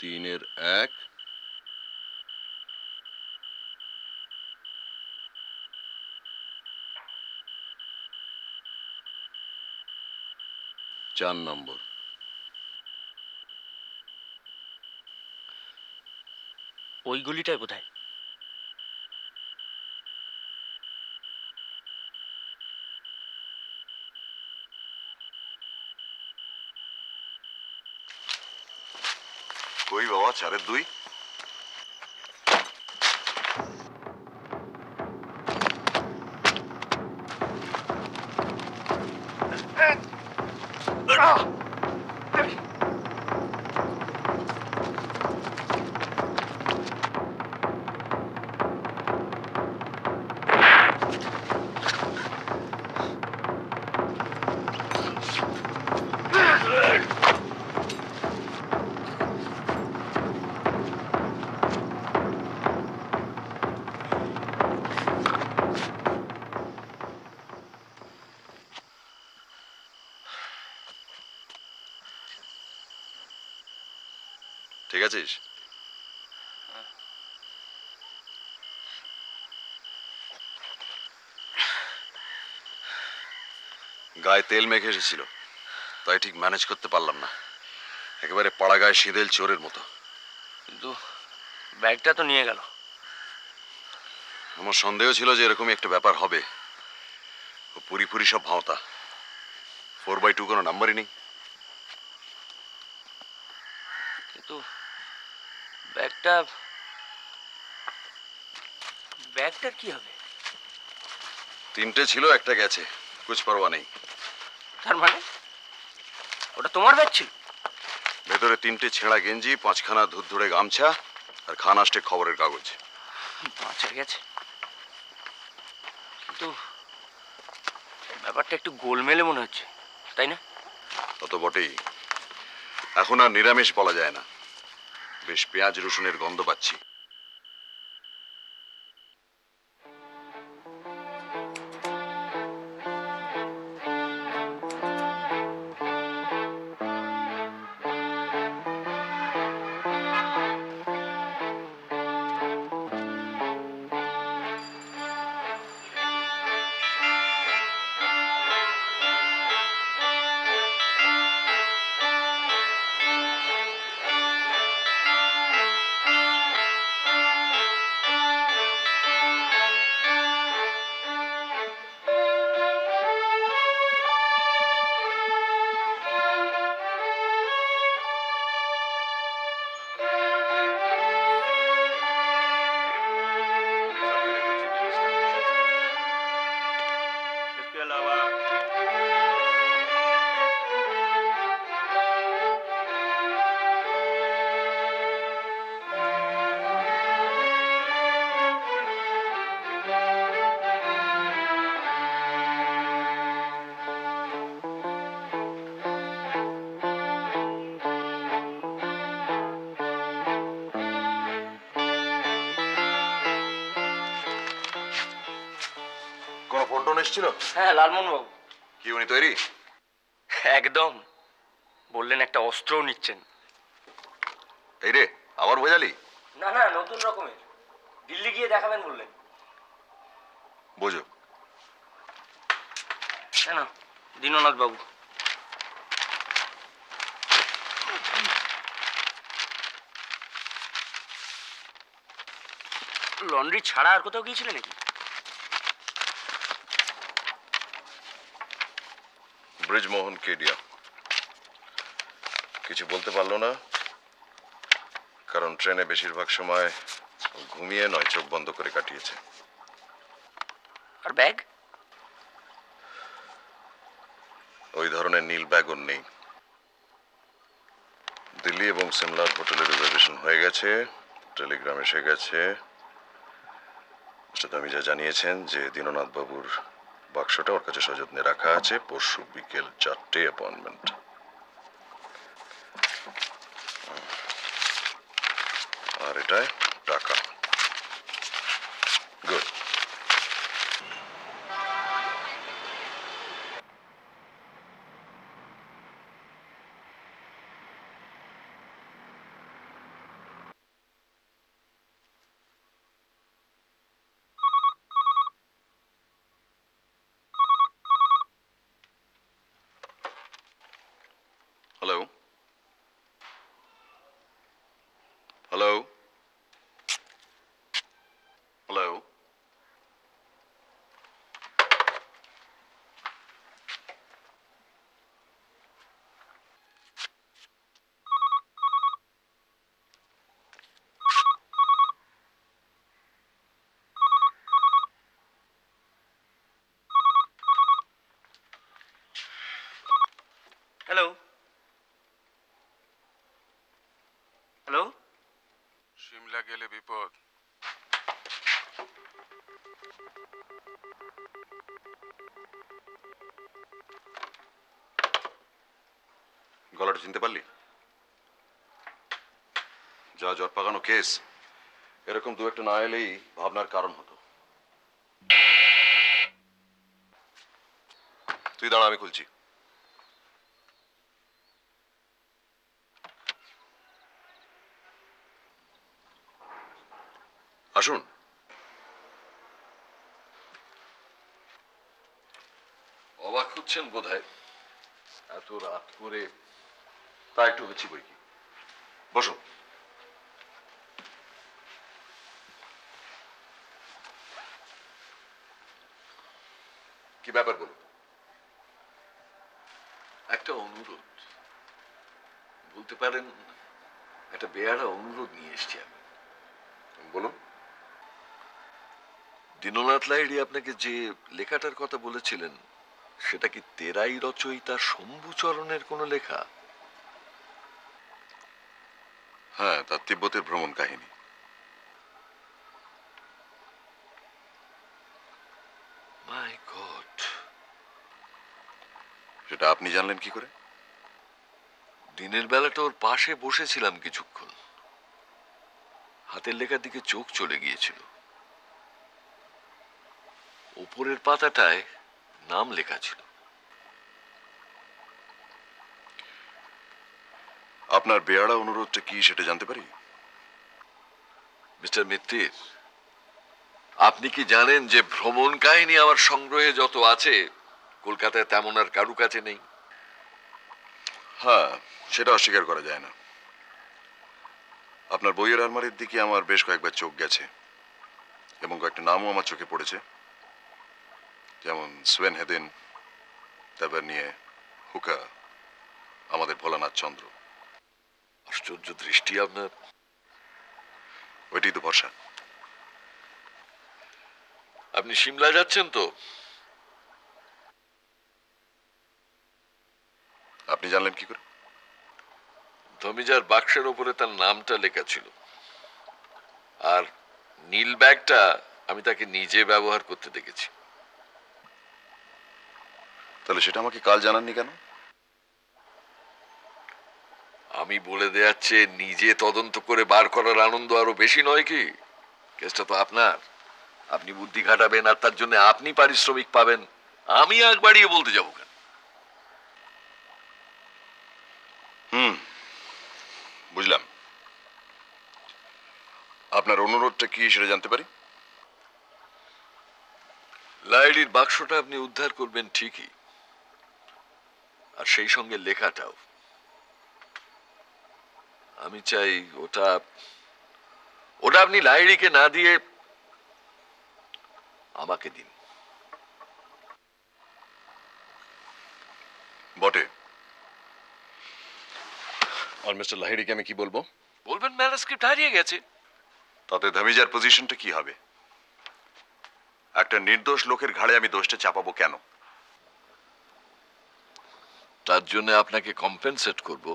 तीনের 1 4 নম্বর। ওই গলিটাই বোধহয়। কই বাবা 4-এর 2? ঠিক আছিস? গায়ে তেল মেখে এসেছিল, তাই ঠিক ম্যানেজ করতে পারলাম না। একেবারে পাড়া গায়ে সিঁদেল চোরের মতো। কিন্তু ব্যাগটা তো নিয়ে গেল। আমার সন্দেহ ছিল যে এরকমই একটা ব্যাপার হবে। ও পুরি সব ভাওতা। 4/2 কোনো নাম্বারই নেই। কিন্তু ব্যাগটার কি হবে? 3টে ছিল, একটা গেছে, কুছ পরোয়া নেই। তার মানে ওটা তোমার ব্যাগ ছিল? ভেতরে 3টে ছেঁড়া গেঞ্জি, 5খানা ধুরধুরে গামছা আর খান আষ্টে খবরের কাগজ। বাঁচা গেছে, কিন্তু ব্যাপারটা একটু গোলমেলে মনে হচ্ছে, তাই না? তত বটেই। এখন আর নিরামিষ বলা যায় না, বেশ পেঁয়াজ রসুনের গন্ধ পাচ্ছি। কোনো ফোন টোন এসেছিল? হ্যাঁ, লালমোহন বাবু। কি উনি তৈরি? একদম, বললেন একটা অস্ত্রও নিচ্ছেন। এই রে, আবার বোঝালি? না না, নতুন রকমের, দিল্লি গিয়ে দেখাবেন বললেন। বোঝো কেন দীননাথ বাবু? লন্ড্রি ছাড়া আর কোথাও গিয়েছিলেন নাকি? ব্রিজমোহন কেডিয়া কিছু বলতে পারলো না, কারণ ট্রেনে বেশিরভাগ সময় ঘুমিয়ে নয় চোখ বন্ধ করে কাটিয়েছে। আর ব্যাগ? ওই ধরনের নীল ব্যাগ ওর নেই। দিল্লি এবং সিমলার হোটেলে রিজার্ভেশন হয়ে গেছে, টেলিগ্রাম এসে গেছে। মিস্টার দামিজা জানিয়েছেন যে দীননাথ বাবুর বাক্সটা ওর কাছে সযত্নে রাখা আছে। পরশু বিকেল 4টে অ্যাপয়েন্টমেন্ট। আর এটায় টাকা। Good. Hello hello hello. Hello hello. Shimla গেলে বিপদ। গলাটা চিনতে পারলি? যা জট পাকানো কেস, এরকম দু একটা না এলেই ভাবনার কারণ হতো। তুই দাঁড়া, আমি খুলছি। আসুন। অবাক হচ্ছেন বোধহয়, এত রাত করে। তা একটু হচ্ছি বই কি। বসুন। কি ব্যাপার বলুন। একটা অনুরোধ, বলতে পারেন একটা বেয়ারা অনুরোধ নিয়ে এসছি আমি। বলুন। দীননাথ লাহিড়ী আপনাকে যে লেখাটার কথা বলেছিলেন, সেটা কি তেরাই রচয়িতা শম্ভুচরণের কোনো লেখা? হ্যাঁ, তার তিব্বতের ভ্রমণ কাহিনী। মাই গড, সেটা আপনি জানলেন কি করে? দিনের বেলাটা ওর পাশে বসেছিলাম কিছুক্ষণ, হাতের লেখার দিকে চোখ চলে গিয়েছিল। উপরের পাতাটায় নাম লেখা ছিল। আপনার বেয়ারা অনুরোধটা কি সেটা জানতে পারি? মিস্টার মিত্তির, আপনি কি জানেন যে ভ্রমণ কাহিনী আমার সংগ্রহে যত আছে কলকাতায় তেমন আর কারু কাছে নেই? হ্যাঁ, সেটা অস্বীকার করা যায় না। আপনার বইয়ের আলমারির দিকে আমার বেশ কয়েকবার চোখ গেছে এবং কয়েকটা নামও আমার চোখে পড়েছে, যেমন সোয়েন হেদেন, তারপর নিয়ে হুকা, আমাদের ভোলানাথ চন্দ্র। আশ্চর্য দৃষ্টি আপনার। ওইটি তো ভরসা। আপনি সিমলা যাচ্ছেন তো? আপনি জানলেন কি করে? ধমিজার বাক্সের উপরে তার নামটা লেখা ছিল, আর নীল ব্যাগটা আমি তাকে নিজে ব্যবহার করতে দেখেছি। তাহলে সেটা আমাকে কাল জানাননি কেন? আমি বলে দেয়াচ্ছে, নিজে তদন্ত করে বার করার আনন্দ আরো বেশি নয় কি? কেসটা তো আপনার, আপনি বুদ্ধি খাটাবেন আর তার জন্য আপনি পারিশ্রমিক পাবেন। আমি আগ বাড়িয়ে বলতে যাবো কেন? বুঝলাম। আপনার অনুরোধটা কি সেটা জানতে পারি? লাইলির বাক্সটা আপনি উদ্ধার করবেন ঠিকই, আর সেই সঙ্গে লেখাটাও। আমি চাই ওটা আপনি লাইলিকে না দিয়ে আমাকে দিন। বটে। আর মিস্টার লাহিড়িকে আমি কি বলবো? বলবেন ম্যানুস্ক্রিপ্ট হারিয়ে গেছে। তাতে ধামিজার পজিশনটা কি হবে? একটা নির্দোষ লোকের ঘাড়ে আমি দোষটা চাপাবো কেন? তার জন্য আপনাকে কম্পেনসেট করব।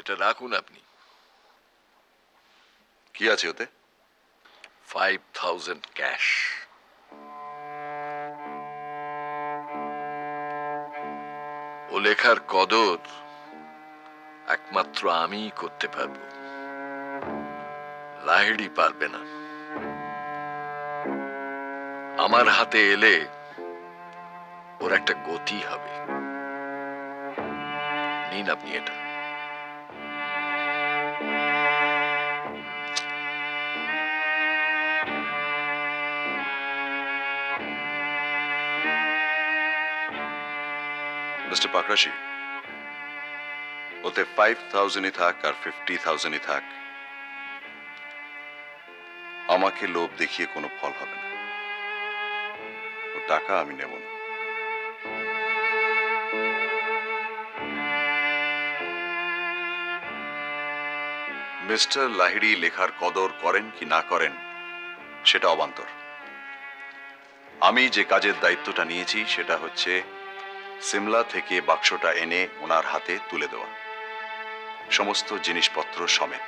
এটা রাখুন আপনি। কি আছে ওতে? 5000 ক্যাশ। ও লেখার কদর একমাত্র আমিই করতে পারবো, লাহিড়ি পারবে না। আমার হাতে এলে ওর একটা গতি হবে। নিন আপনি এটা। মিস্টার পাকরাশি, ওতে 5000ই থাক আর 50,000ই থাক, আমাকে লোভ দেখিয়ে কোনো ফল হবে না। ও টাকা আমি নেব না। মিস্টার লাহিড়ি লেখার কদর করেন কি না করেন সেটা অবান্তর। আমি যে কাজের দায়িত্বটা নিয়েছি সেটা হচ্ছে সিমলা থেকে বাক্সটা এনে ওনার হাতে তুলে দেওয়া, সমস্ত জিনিসপত্র সমেত।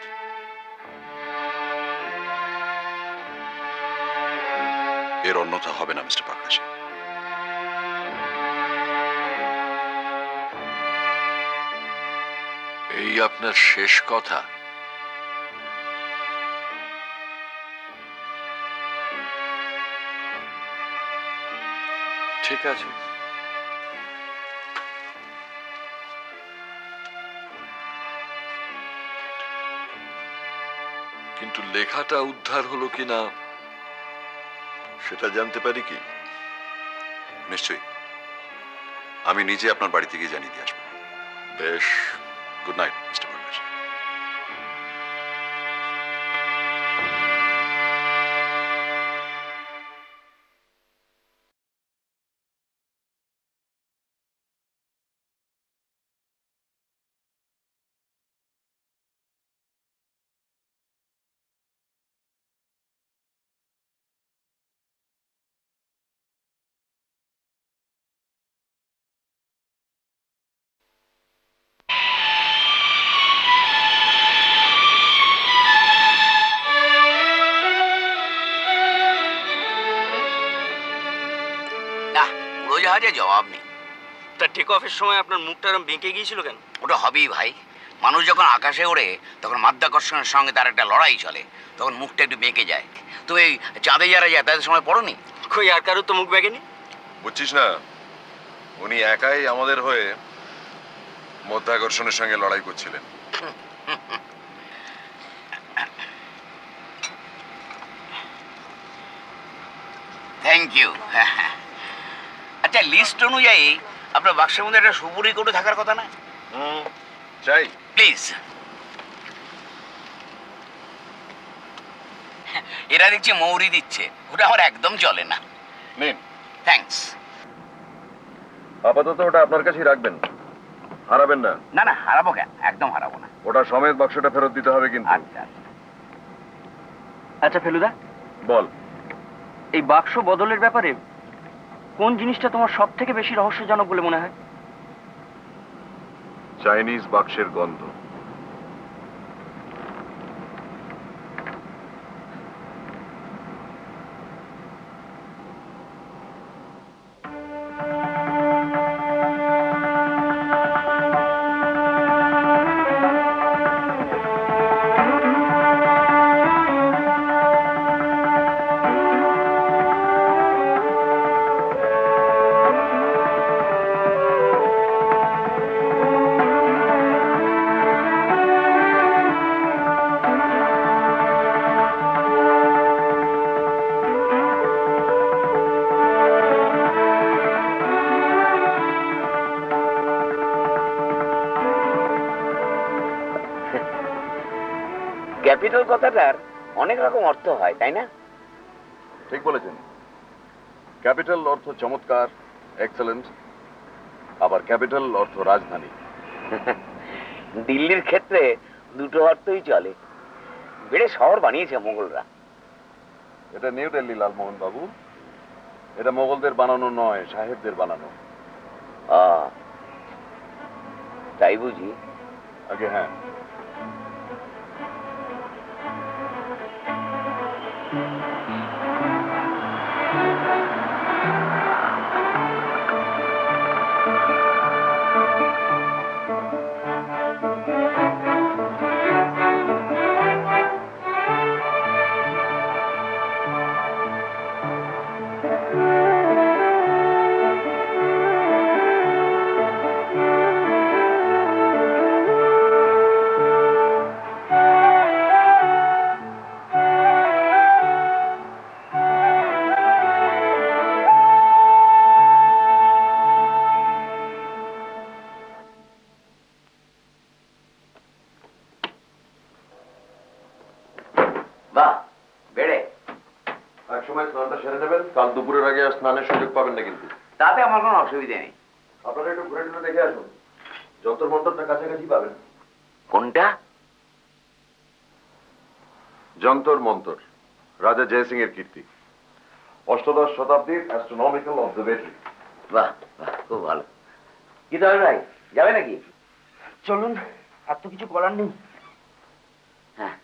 এর অন্যথা হবে না মিস্টার পাকরাশি। এই আপনার শেষ কথা? ঠিক আছে, কিন্তু লেখাটা উদ্ধার হলো কিনা সেটা জানতে পারি কি? নিশ্চয়ই, আমি নিজে আপনার বাড়ি থেকে জানিয়ে দিয়ে আসবো। বেশ, গুড নাইট মিস্টার পাকরাশি। উড়োজাহাজে জবাব নেই। তা টেক অফের সময় আপনার মুখটা এরকম বেঁকে গিয়েছিল কেন? ওটা হবেই ভাই। মানুষ যখন আকাশে ওড়ে তখন মাধ্যাকর্ষণের সঙ্গে তার একটা লড়াই চলে, তখন মুখটা একটু বেঁকে যায়। তুমি এই চাঁদে যারা যায় তাদের সময় পড়োনি? কই আর কারোর তো মুখ বেঁকেনি। বুঝছিস না, উনি একাই আমাদের হয়ে মধ্যাকর্ষণের সঙ্গে লড়াই করছিলেন। Thank you. আচ্ছা, লিস্ট অনুযায়ী আপনার বাক্সের মধ্যে একটা সুপুরি কোটো থাকার কথা না? চাই প্লিজ। এরা দেখছি মৌরি দিচ্ছে, ওটা আমার একদম চলে না। নিন। থ্যাঙ্কস। আপাতত ওটা আপনার কাছেই রাখবেন, হারাবেন না। না না, হারাবো কেন, একদম হারাবো না। ওটা সমেত বাক্সটা ফেরত দিতে হবে কিন্তু। আচ্ছা আচ্ছা ফেলুদা, বল। এই বাক্স বদলের ব্যাপারে কোন জিনিসটা তোমার সব থেকে বেশি রহস্যজনক বলে মনে হয়? চাইনিজ বাক্সের গন্ধ। ক্যাপিটাল কথাটার অনেক রকম অর্থ হয়, তাই না? ঠিক বলেছেন। ক্যাপিটাল অর্থ চমৎকার, এক্সেলেন্ট, আবার ক্যাপিটাল অর্থ রাজধানী। দিল্লির ক্ষেত্রে দুটো অর্থই চলে। বেড়ে শহর বানিয়েছে মোগলরা। এটা নিউ দিল্লি লালমোহন বাবু, এটা মোগলদের বানানো নয়, সাহেবদের বানানো। তাই বুঝি? আগে হ্যাঁ। একসময় স্নানটা সেরে নেবেন, কাল দুপুরের আগে আর স্নানের সুযোগ পাবেন না কিন্তু। তাতে আমার কোনো অসুবিধা নেই। আপনারা একটু ঘুরে টুরে দেখে আসুন, যন্তর মন্তরটা কাছাকাছি পাবেন। কোনটা? যন্তর মন্তর, রাজা জয়সিং এর কীর্তি, অষ্টাদশ শতাব্দীর অ্যাস্ট্রোনমিক্যাল অবজারভেটরি। বাহ বাহ, খুব ভালো। কি তবে ভাই, যাবে নাকি? চলুন, আর তো কিছু করার নেই। হ্যাঁ,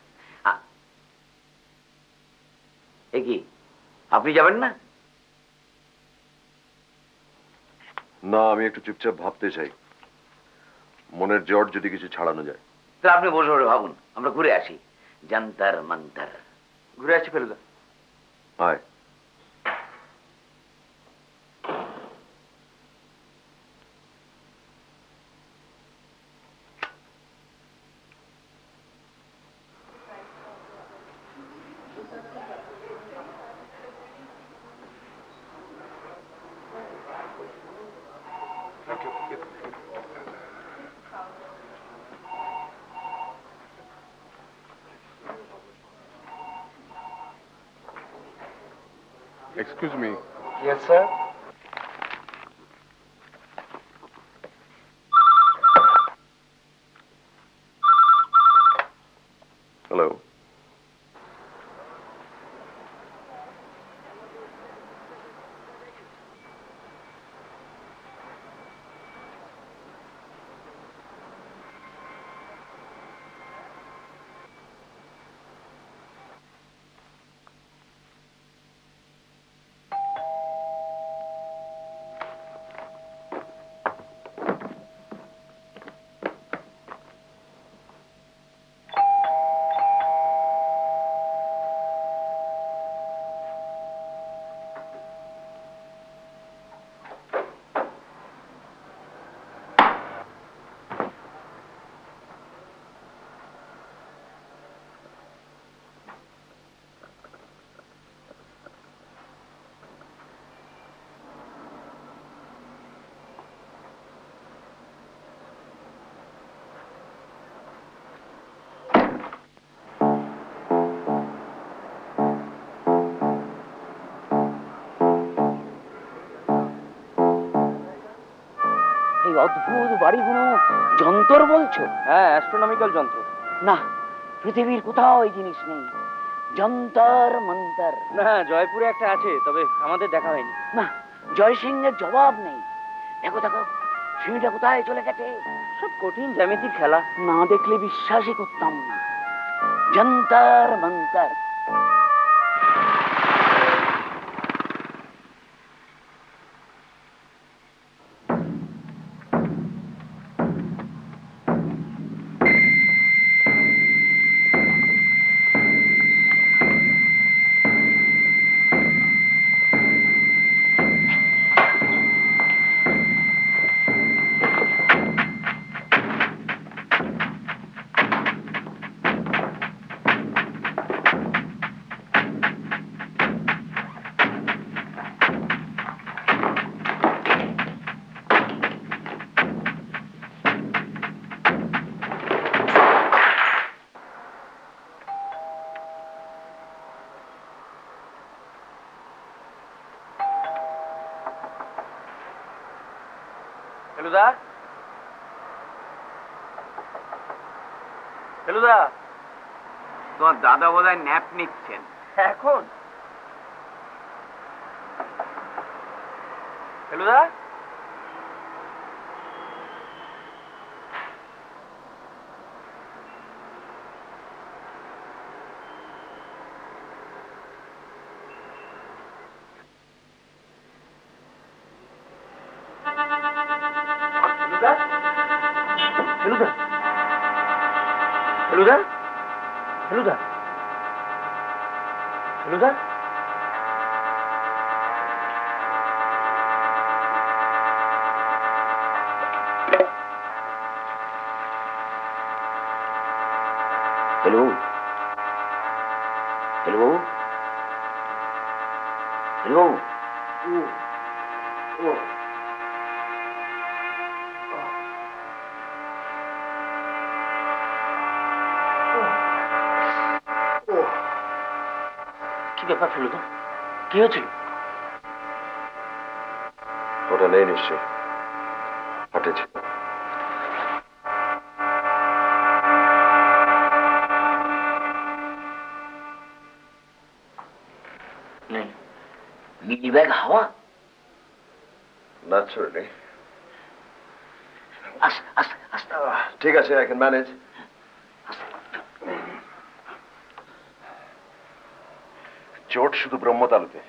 এ কি আপনি যাবেন না? না, আমি একটু চুপচাপ ভাবতে চাই, মনের জট যদি কিছু ছাড়ানো যায়। তাহলে আপনি বসে বসে ভাবুন, আমরা ঘুরে আসি। যন্তর মন্তর ঘুরে আসি ফেলুদা। হায়। Excuse me. Yes, sir. Hello. সেই অদ্ভুত বাড়িগুলো যন্ত্র বলছো? হ্যাঁ, অ্যাস্ট্রোনমিক্যাল যন্ত্র। না, পৃথিবীর কোথাও এই জিনিস নেই। যন্তর মন্তর। না, জয়পুরে একটা আছে, তবে আমাদের দেখা হয়নি। না, জয়সিংহের জবাব নেই। দেখো দেখো, সিঁড়িটা কোথায় চলে গেছে। সব কঠিন জ্যামিতির খেলা। না দেখলে বিশ্বাসই করতাম না। যন্তর মন্তর। ফেলুদা, ফেলুদা, তোমার দাদা বোধহয় ন্যাপ নিচ্ছেন এখন? Feluda, Feluda, Feluda, Feluda, Feluda, hello hello hello কি ব্যাপার ফেলুদা? কি হয়েছিল? ওটা নেই নিশ্চয়, ফাটেছে। मिली बैग हवा ন্যাচারালি। আস্তে আস্তে আস্তে। ঠিক আছে, আই ক্যান ম্যানেজ। চোট শুধু ব্রহ্মতালুতে।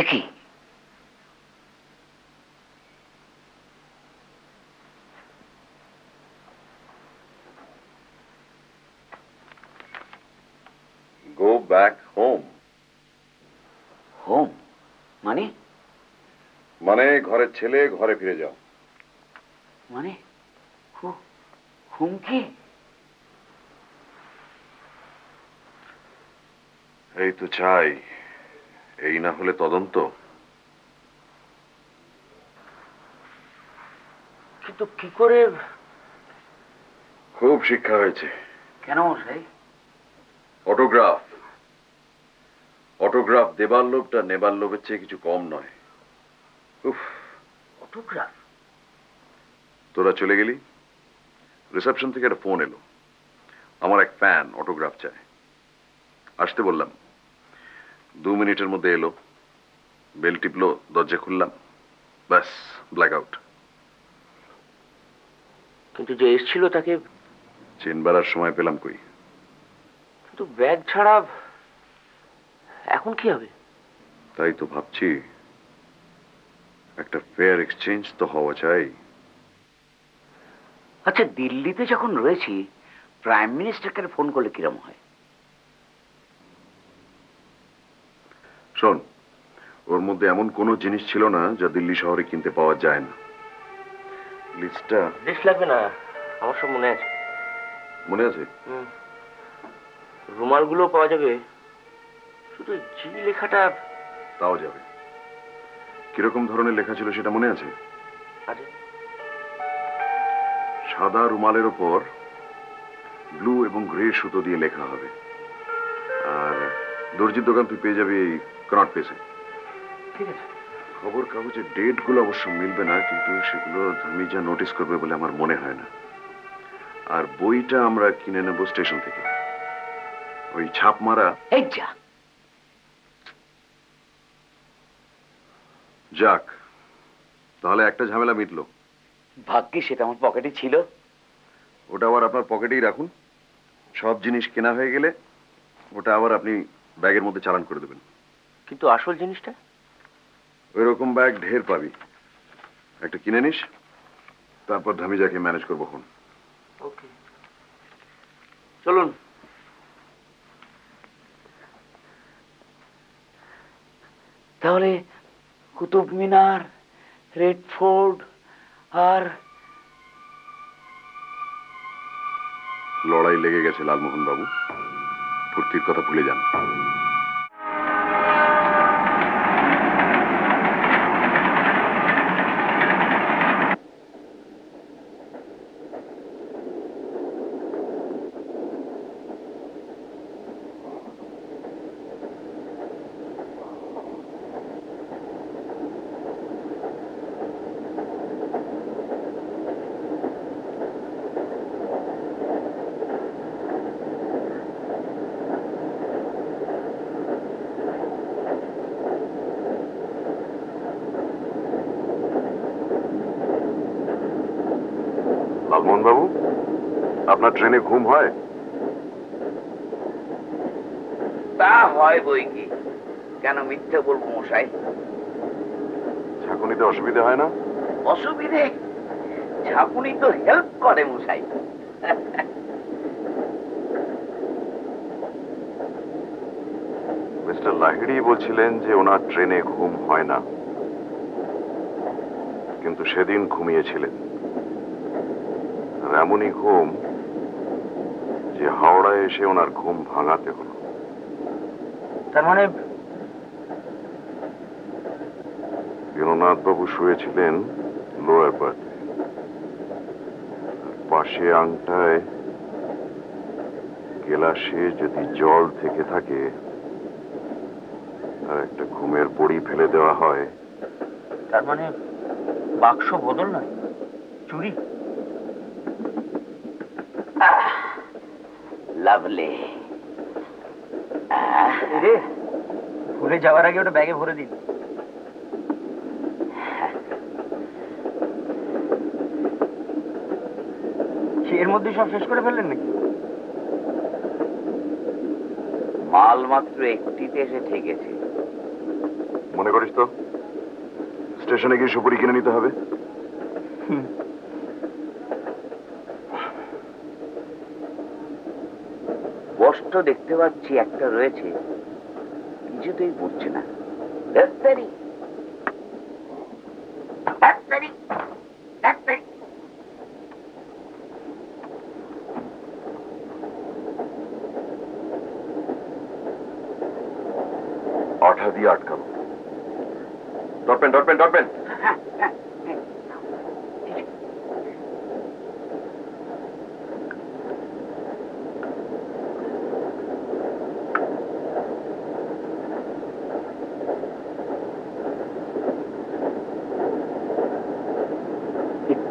একই Go back home. হোম মানে? মানে ঘরের ছেলে ঘরে ফিরে যাও। মানে হুমকি? এই তো চাই, এই না হলে তদন্ত। কিন্তু কি করে? খুব শিক্ষা হয়েছে। কেন মশাই? অটোগ্রাফ, অটোগ্রাফ দেবার লোভটা নেবার লোভের চেয়ে কিছু কম নয়। উফ, অটোগ্রাফ? তোরা চলে গেলি, রিসেপশন থেকে একটা ফোন এলো, আমার এক ফ্যান অটোগ্রাফ চায়। আসতে বললাম, 2 মিনিটের মধ্যে এলো, বেল টিপলো, দরজা খুললাম, ব্যাস ব্ল্যাক আউট। কিন্তু যে এসেছিল তাকে চিনবার আর সময় পেলাম কই। কিন্তু ব্যাগ ছাড়া এখন কি হবে? তাই তো ভাবছি, একটা ফেয়ার এক্সচেঞ্জ তো হওয়া চাই। আচ্ছা, দিল্লিতে যখন রয়েছি, প্রাইম মিনিস্টারকে ফোন করলে কিরম হয়? শোন, ওর মধ্যে এমন কোনো জিনিস ছিল না যা দিল্লি শহরে কিনতে পাওয়া যায় না। লিস্টটা? লিস্ট লাগবে না, আমার সব মনে আছে। মনে আছে? রুমালগুলো পাওয়া যাবে, শুধু জি লেখাটা। তাও যাবে। কিরকম ধরনের লেখা ছিল সেটা মনে আছে? আরে, সাদা রুমালের ওপর ব্লু এবং গ্রে সুতো দিয়ে লেখা হবে। আর দর্জির দোকান তুই পেয়ে যাবি cannot face it. ঠিক আছে। খবর কাগজের ডেটগুলো অবশ্য মিলবে না, কিন্তু সেগুলো ধামি যা নোটিস করবে বলে আমার মনে হয় না। আর বইটা আমরা কিনে নেব স্টেশন থেকে, ওই ছাপ মারা। এই যা, যাক, তাহলে একটা ঝামেলা মিটলো। ভাগ্যে সেটা আমার পকেটে ছিল। ওটা আবার আপনার পকেটেই রাখুন। সব জিনিস কেনা হয়ে গেলে ওটা আবার আপনি ব্যাগের মধ্যে চালান করে দেবেন। কিন্তু আসল জিনিসটা? ওই রকম ব্যাগ ঢের পাবি, একটা কিনে নিস, তারপর ধামিজাকে ম্যানেজ করবো। এখন ওকে, চলুন। তাহলে কুতুব মিনার, রেড ফোর্ট আর লড়াই লেগে গেছে লালমোহন বাবু, ফুর্তির কথা ভুলে যান। লালমোহন বাবু, আপনার ট্রেনে ঘুম হয়? তা হয় বই কি, কেন মিথ্যে বলবো মশাই? ঝাঁকুনিতে অসুবিধা হয় না? অসুবিধে? ঝাঁকুনি তো হেল্প করে মশাই। মিস্টার লাহিড়ী বলছিলেন যে ওনার ট্রেনে ঘুম হয় না, কিন্তু সেদিন ঘুমিয়েছিলেন। আর এমনই ঘুম যে হাওড়ায় এসে ওনার ঘুম ভাঙাতে হলো। তার মানে বীরনাথ বাবু শুয়েছিলেন লোয়ার বার্থে, পাশে আংটায় গেলাসে যদি জল থেকে থাকে আর একটা ঘুমের বড়ি ফেলে দেওয়া হয়, তার মানে বাক্স বদল নয়, চুরি। লাভলি। রে, ভুলে যাওয়ার আগে ওটা ব্যাগে ভরে দিন। এর মধ্যে সব শেষ করে ফেললেন নাকি? মাল মাত্র একটিতে এসে ঠেকেছে। মনে করিস তো স্টেশনে গিয়ে সুপুরি কিনে নিতে হবে? স্পষ্ট দেখতে পাচ্ছি একটা রয়েছে, কিছুতেই বুঝছে না। আঠা দিয়ে আটকানো। Dot pen dot pen dot pen.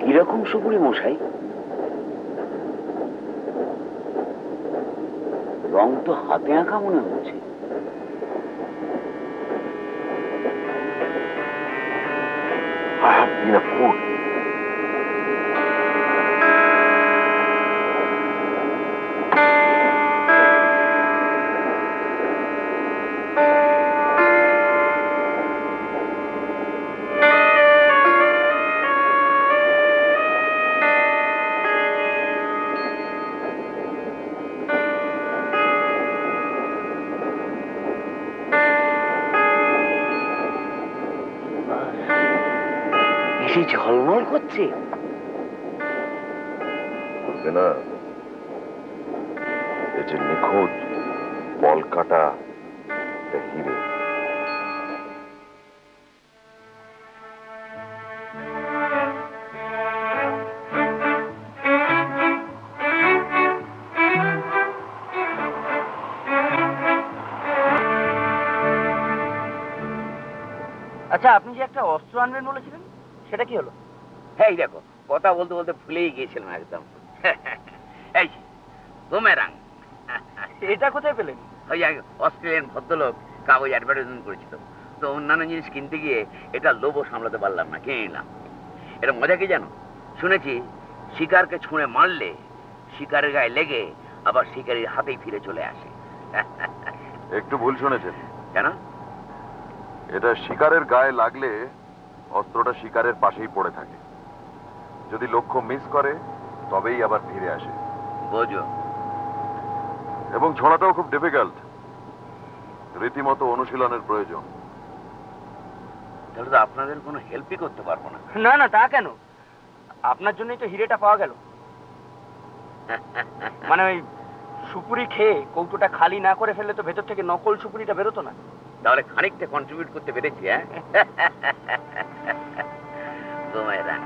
কিরকম সুপুরি মশাই? রং তো হাতে আঁকা মনে হচ্ছে। I have been a fool. এসে ঝলমল করছে। বলবে না এই যে নিখোঁজ বল কাটা হিরে। আচ্ছা, আপনি যে একটা অস্ত্র আনবেন বলেছিলেন, সেটা কি হলো? এই দেখো, কথা বলতে বলতে ভুলেই গিয়েছিলাম একদম। এই বুমেরাং। এটা কোথায় পেলেন? ওই অস্ট্রেলিয়ান ভদ্রলোক কাগজ অ্যাডভার্টাইজমেন্ট করেছিল, তো অন্যান্য জিনিস কিনতে গিয়ে এটা লোভও সামলাতে পারলাম না, কিনে নিলাম। এটা মজা কি জানো? শুনেছি শিকারকে ছুঁড়ে মারলে শিকারের গায়ে লেগে আবার শিকারীর হাতেই ফিরে চলে আসে। একটু ভুল শুনেছেন। কেন? এটা শিকারের গায়ে লাগলে অস্ত্রটা শিকারের পাশেই পড়ে থাকে, যদি লক্ষ্য মিস করে তবেই আবার ফিরে আসে। বোঝো? এবং ছোড়াটাও খুব ডিফিকাল্ট, রীতিমতো অনুশীলনের প্রয়োজন। তাহলে তো আপনাদের কোনো হেল্পই করতে পারবো না। না না, তা কেন? আপনার জন্যই তো হিরেটা পাওয়া গেল। মানে ওই সুপুরি খেয়ে কৌটোটা খালি না করে ফেললে তো ভেতর থেকে নকল সুপুরিটা বেরোতো না। তাহলে খানিকটা কন্ট্রিবিউট করতে পেরেছি। হ্যাঁ, boomerang.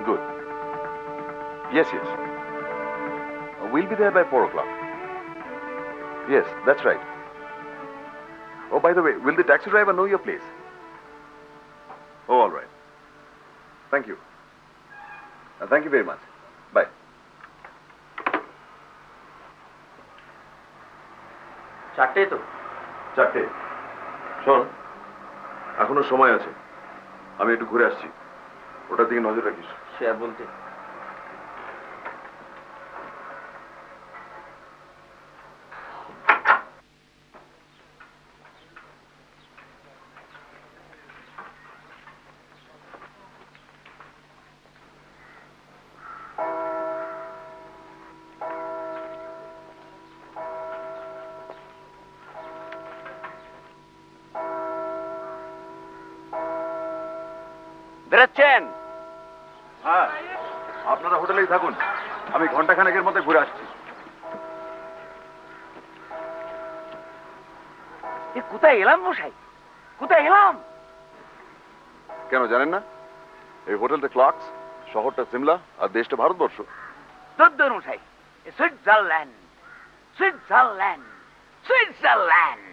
Good. Yes, yes. We'll be there by 4 o'clock. Yes, that's right. Oh, by the way, will the taxi driver know your place? Oh, all right. Thank you. Thank you very much. Bye. চারটে তো? 4টে। শোন, এখনো সময় আছে, আমি একটু ঘুরে আসছি, ওটার দিকে নজর রাখিস। সে আর বলতে। বেরোচ্ছেন? হ্যাঁ, আপনারা হোটেলেই থাকুন, আমি ঘন্টাখানেকের মধ্যে ঘুরে আসছি। কোথায় এলাম মশাই, কোথায় এলাম? কেন জানেন না? এই হোটেলটা ক্লার্কস, শহরটা সিমলা, আর দেশটা ভারতবর্ষ। দদ্দর মশাই, সুইজারল্যান্ড, সুইজারল্যান্ড, সুইজারল্যান্ড।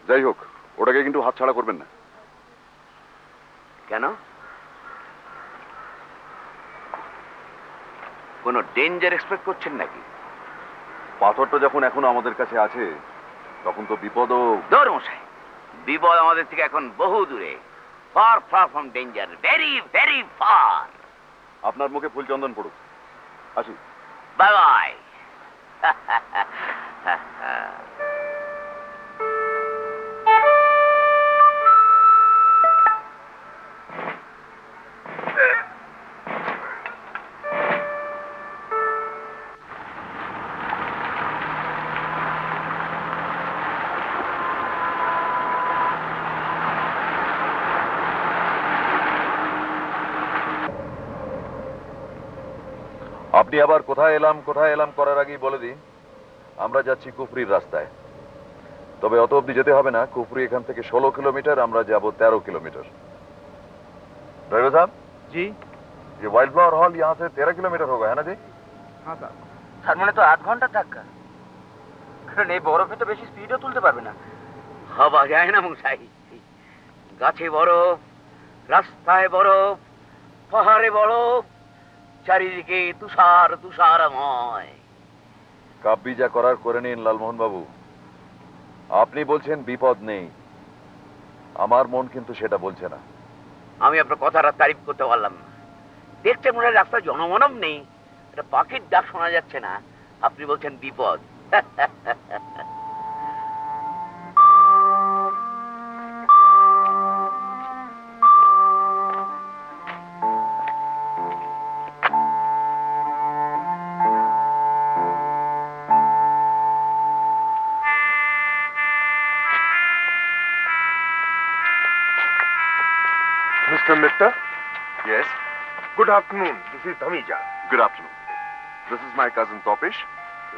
যাই হোক, ওটাকে কিন্তু হাতছাড়া করবেন না। কেন? কোনো ডেঞ্জার এক্সপেক্ট করছেন নাকি? পাথরটা যখন এখনো আমাদের কাছে আছে, তখন তো বিপদও। দৌড় মশাই, বিপদ আমাদের থেকে এখন বহু দূরে। Far far from danger, very very far. আপনার মুখে ফুল চন্দন পড়ুক। আসি। Bye bye. আপনি আবার কোথায় এলাম করার আগেই বলে দিই, আমরা যাচ্ছি কুফরির রাস্তায়। তবে অত অব্দি যেতে হবে না, কুফরি এখান থেকে 16 किलोमीटर, আমরা যাব 13 किलोमीटर। ड्राइवर साहब जी, ये वाइल्ड फ्लावर हॉल यहाँ से 13 किलोमीटर होगा, है ना जी? হ্যাঁ স্যার। তার মানে তো 8 ঘন্টা ধাক্কা, কারণ এই বরফে তো বেশি স্পিডও তুলতে পারবে না। ভাবা যায় না মশাই, গাছে বরফ, রাস্তায় বরফ, পাহাড়ে বরফ, চারিদিকে তুষার তুষারময়। কাব্যি যা করার করে নিন লালমোহন বাবু। আপনি বলছেন বিপদ নেই, আমার মন কিন্তু সেটা বলছে না। আমি আপনার কথাটা তারিফ করতে পারলাম না। দেখতে মনে হয় রাস্তায় জনমানব নেই, একটা পাখির ডাক শোনা যাচ্ছে না, আপনি বলছেন বিপদ। Mr. Mitta? Yes. Good afternoon. This is Dhamija. Good afternoon. This is my cousin Topish,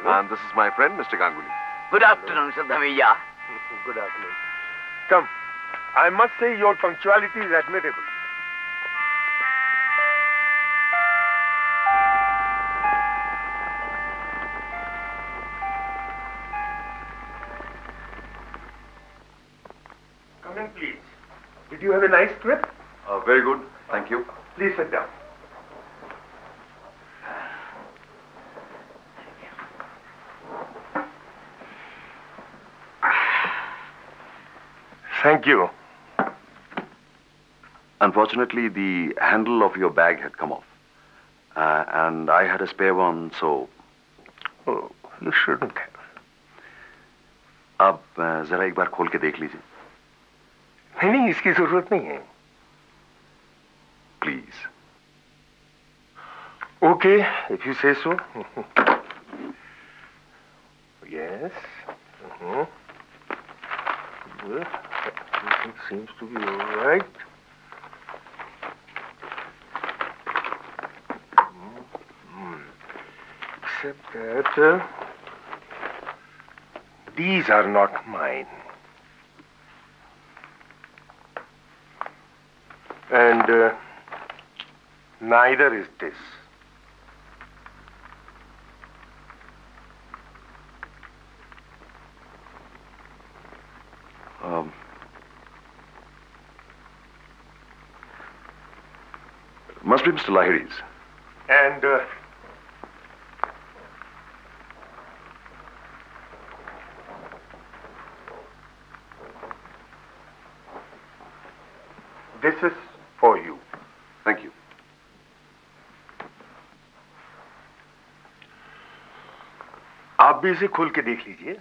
and this is my friend Mr. Ganguly. Good afternoon, Mr. Dhamija. Good afternoon. Come. I must say your punctuality is admirable. Come in, please. Did you have a nice trip? Very good. Thank you. Please sit down. Thank you. Unfortunately, the handle of your bag had come off. And I had a spare one, so... Oh, you shouldn't have. आप जरा एक बार खोल के देख लीजिए. नहीं, इसकी जरूरत नहीं है. Please. Okay, if you say so. Yes. Well, everything seems to be all right. Except that these are not mine. And neither is this. Must be Mr. Lahiri's. And this is for you. Thank you. आप भी इसे खोल के देख लीजिए.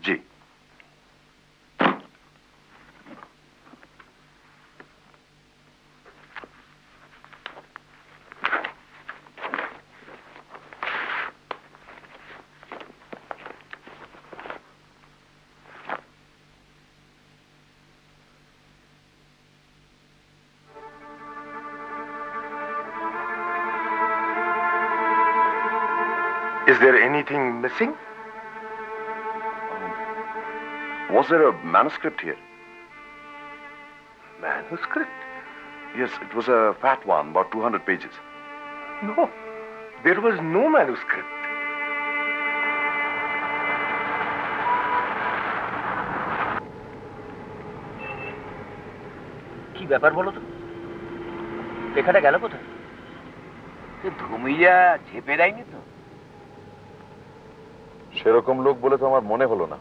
जी. Is there anything missing? Was there a manuscript here? Manuscript? Yes, it was a fat one, about 200 pages. No, there was no manuscript. কি ব্যাপার বলো তো? লেখাটা গেল কোথায়? ধুমিয়া ঝেপে দেয়নি তো? সেরকম লোক বলে তো আমার মনে হলো না.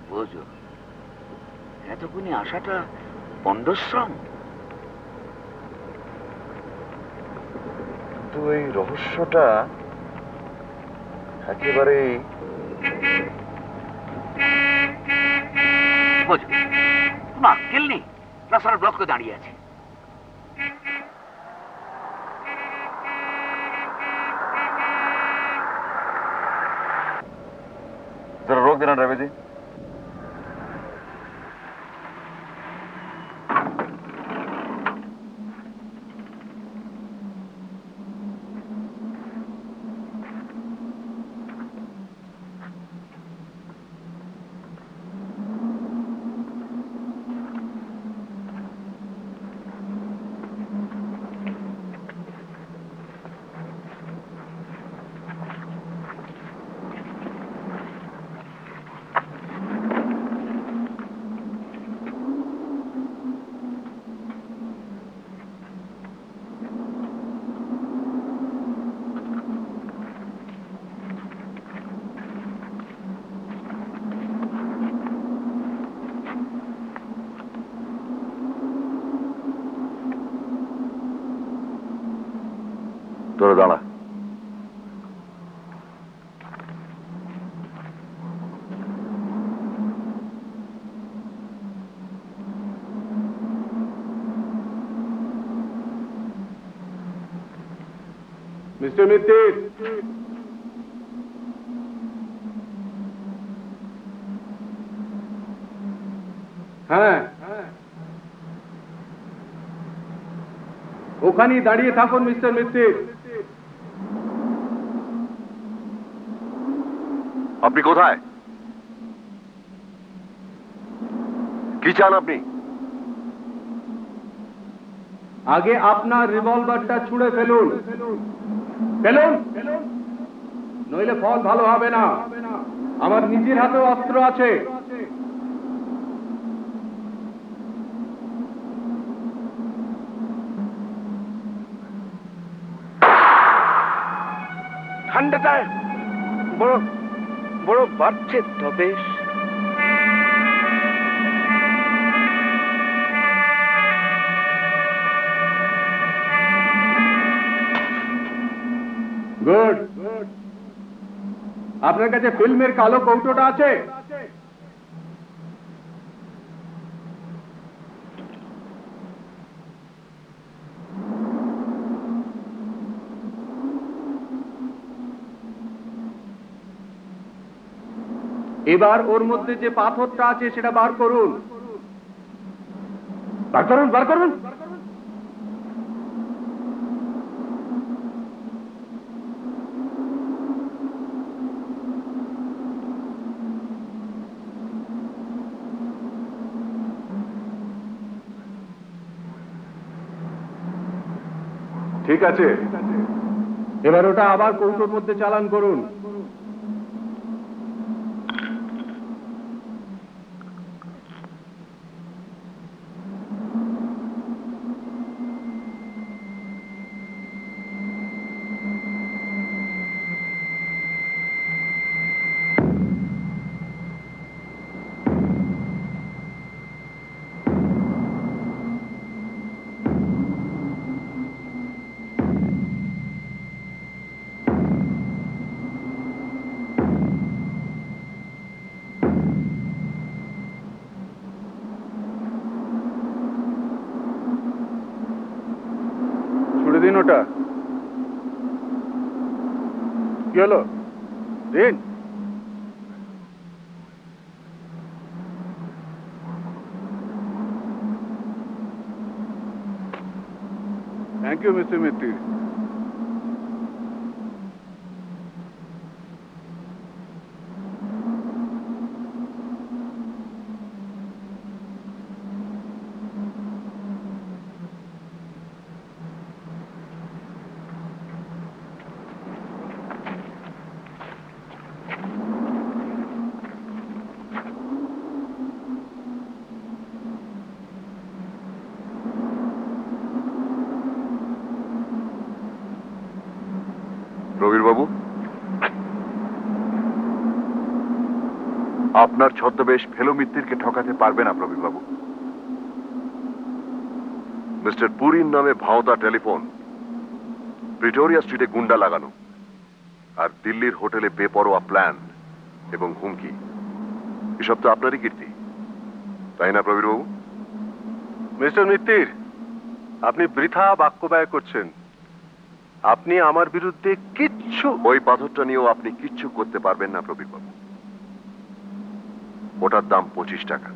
বোঝো, এতক্ষণে আসাটা পণ্ডশ্রম. কিন্তু এই রহস্যটা একেবারেই বোঝো, কোনো আক্কেল নেই. রাস্তার ব্লক করে দাঁড়িয়ে আছে. जरा रोक देना ड्राइवर जी. তোরা দাঁড়া. Mr. Mitir. হ্যাঁ ওখানেই দাঁড়িয়ে থাকুন মিস্টার মিত্তির। আপনি কোথায়? কি চান আপনি? আগে আপনার রিভলভারটা ছুঁড়ে ফেলুন, ফেলুন, নইলে ফল ভালো হবে না। আমার নিজের হাতেও অস্ত্র আছে। ঠান্ডাটা বড় বড় বাড়ছে তো বেশ। গুড। আপনার কাছে ফিল্মের কালো কৌটোটা আছে? এবার ওর মধ্যে যে পাথরটা আছে সেটা বার করুন, বার করুন, বার করুন। ঠিক আছে, এবার ওটা আবার কৌটোর মধ্যে চালান করুন। দিন ওটা। কি হলো? দিন। Thank you mister Mitter. প্রবীরবাবু, আপনার ছদ্মবেশ ফেলো মিত্তিরকে ঠকাতে পারবে না প্রবীরবাবু। মিস্টার পুরীর নামে ভাওতা টেলিফোন, প্রিটোরিয়া স্ট্রিটে গুন্ডা লাগানো, আর দিল্লির হোটেলে বেপরোয়া প্ল্যান এবং হুমকি, এসব তো আপনারই কীর্তি, তাই না প্রবীরবাবু? মিস্টার মিত্তির, আপনি বৃথা বাক্য ব্যয় করছেন। আপনি আমার বিরুদ্ধে কিচ্ছু। ওই পাথরটা নিয়েও আপনি কিচ্ছু করতে পারবেন না প্রবীরবাবু। ওটার দাম 25 টাকা।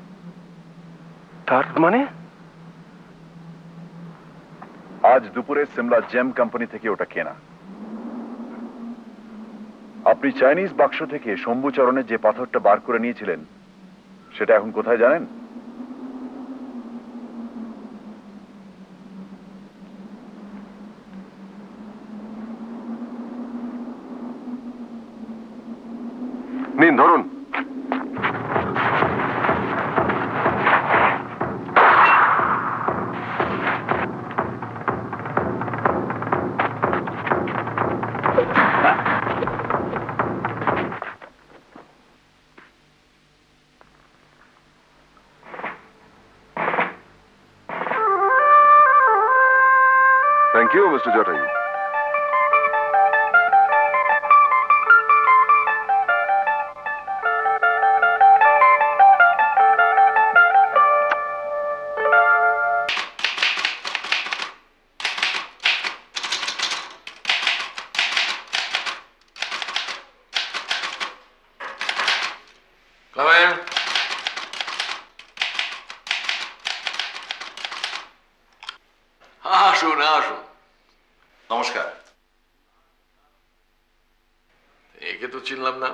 তার মানে? আজ দুপুরে সিমলা জেম কোম্পানি থেকে ওটা কেনা। আপনি চাইনিজ বাক্স থেকে শম্ভুচরণের যে পাথরটা বার করে নিয়েছিলেন সেটা এখন কোথায় জানেন? নিন, ধরুন। Thank you, Mr. Jatayu. Come in. আসুন আসুন। দেখে তো চিনলাম না।